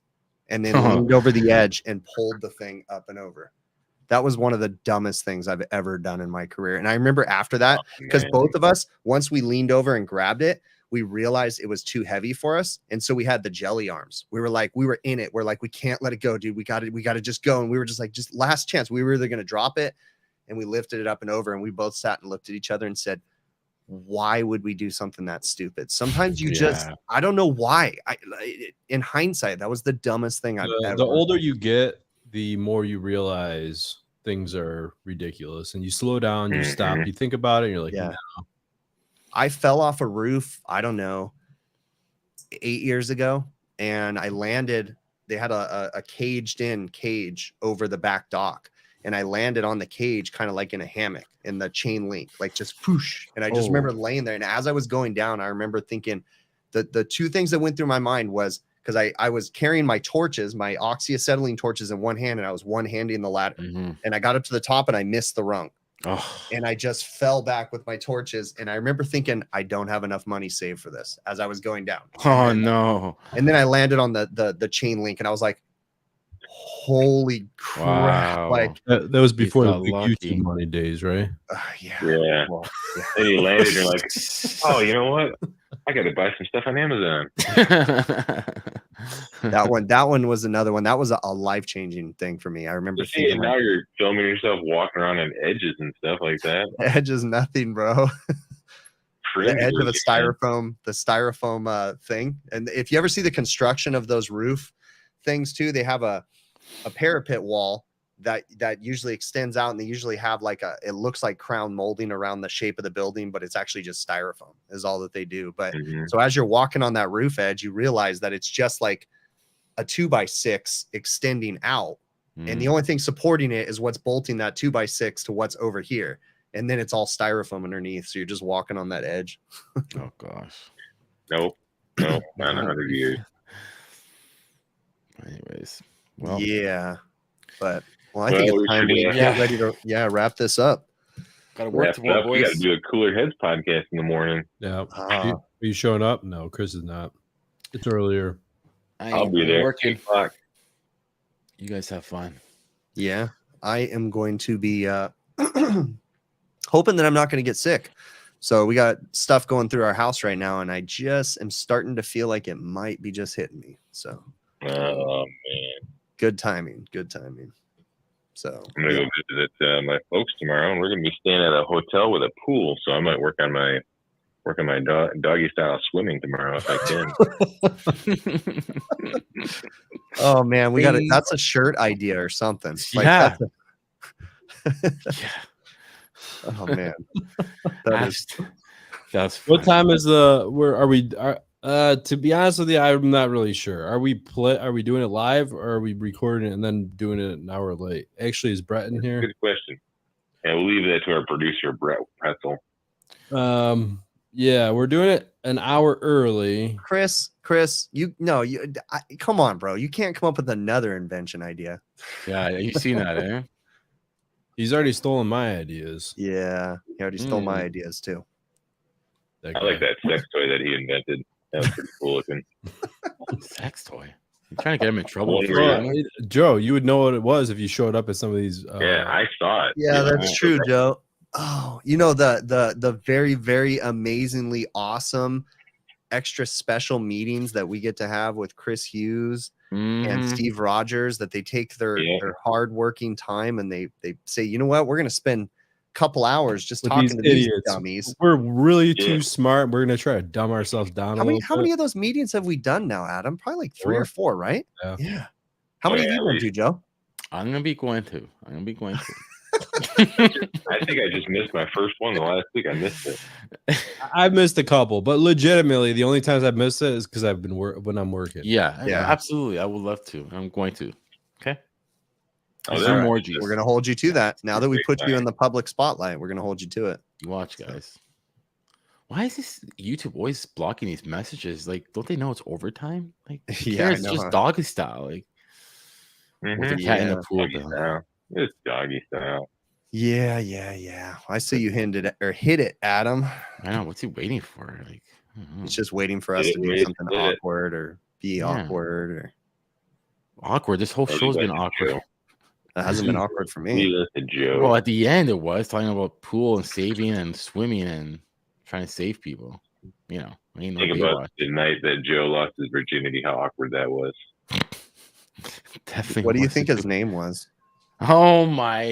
and then leaned over the edge and pulled the thing up and over. That was one of the dumbest things I've ever done in my career. And I remember after that, because both of us, once we leaned over and grabbed it, we realized it was too heavy for us. And so we had the jelly arms. We were in it. We're like, we can't let it go, dude. We got to just go. And we were just like, just last chance. We were either going to drop it, and we lifted it up and over, and we both sat and looked at each other and said, why would we do something that stupid? Sometimes you just, I don't know why. In hindsight, that was the dumbest thing I've ever. The older you get, the more you realize things are ridiculous, and you slow down, you stop, you think about it, and you're like, yeah. No. I fell off a roof, I don't know, 8 years ago, and I landed. They had a caged in cage over the back dock, and I landed on the cage kind of like in a hammock in the chain link, like just whoosh. And I just remember laying there. And as I was going down, I remember thinking the two things that went through my mind was, because I was carrying my torches, my oxyacetylene torches in one hand, and I was one-handing the ladder. And I got up to the top and I missed the rung. And I just fell back with my torches. And I remember thinking, I don't have enough money saved for this as I was going down. No. And then I landed on the chain link, and I was like, holy crap. Wow. Like that was before the big lucky. YouTube money days, right? Yeah. Well, Then you landed, you're like, oh, you know what? I got to buy some stuff on Amazon. that one was another one. That was a life-changing thing for me. I remember thinking, now you're filming yourself walking around on edges and stuff like that. edge is nothing, bro. The edge of the styrofoam thing. And if you ever see the construction of those roof things too, they have a parapet wall that usually extends out, and they usually have like it looks like crown molding around the shape of the building, but it's actually just styrofoam is all that they do. But so as you're walking on that roof edge, you realize that it's just like a 2x6 extending out, and the only thing supporting it is what's bolting that 2x6 to what's over here, and then it's all styrofoam underneath. So you're just walking on that edge. Oh gosh. Nope, not 100 years. Anyways, well, yeah, but I think it's time we get ready to wrap this up. Gotta work tomorrow, boys. We got to do a Cooler Heads podcast in the morning. Yeah. Are you showing up? No, Chris is not. It's earlier. I'll be there. Working. You guys have fun. Yeah, I am going to be hoping that I'm not going to get sick. So we got stuff going through our house right now, and I just am starting to feel like it might be just hitting me. So, oh man, good timing. So I'm gonna go visit my folks tomorrow, and we're gonna be staying at a hotel with a pool. So I might work on my doggy style swimming tomorrow if I can. Oh man, we got that's a shirt idea or something. Like, yeah. Oh man, that's what time is where are we? To be honest with you, I'm not really sure. Are we doing it live, or are we recording it and then doing it an hour late? Actually, is Brett in here? Good question. Yeah, we'll leave that to our producer, Brett Pretzel. Yeah, we're doing it an hour early. Chris, come on, bro. You can't come up with another invention idea. Yeah, you've seen that, eh? He's already stolen my ideas. Yeah, he already stole my ideas too. I like that sex toy that he invented. That was pretty cool looking. Sex toy? I'm trying to get him in trouble. Joe, you would know what it was if you showed up at some of these. Yeah, I saw it. Yeah, that's true, Joe. Oh, you know the very, very amazingly awesome extra special meetings that we get to have with Chris Hughes and Steve Rogers, that they take their hard-working time and they say, you know what, we're going to spend a couple hours just talking to these dummies. We're really too smart. We're going to try to dumb ourselves down. How many of those meetings have we done now, Adam? Probably like 3 or 4, right? Yeah. How many yeah, have you been to, Joe? I'm gonna be going to. I think I just missed my first one the last week. I missed it. I've missed a couple, but legitimately, the only times I've missed it is because I've been when I'm working. Yeah, Yeah. absolutely. I would love to. I'm going to. Okay. Oh, Let's there do are- more We're G's. going to hold you to that. Now that we Great put you night. in the public spotlight, we're going to hold you to it. You watch, guys. Why is this YouTube always blocking these messages? Like, don't they know it's overtime? Like, who Yeah, I cares? It's know, just huh? doggy style. Like, with the Mhm. cat in the Yeah. pool, Doggy Bill. style. It's doggy style. Yeah. I see you hit it, Adam. I know. What's he waiting for? Like, I don't know. He's just waiting for us Did to it, do Reed? something Did it. awkward or be Yeah. awkward. Or awkward. This whole Oh, show's you been guys awkward. Joe. that hasn't been awkward for me. Leave us to Joe. Well, at the end, it was talking about pool and saving and swimming and trying to save people. You know, ain't no Think about Baywatch. the night that Joe lost his virginity, how awkward that was. Definitely. What do you wasn't think his good. name was? Oh my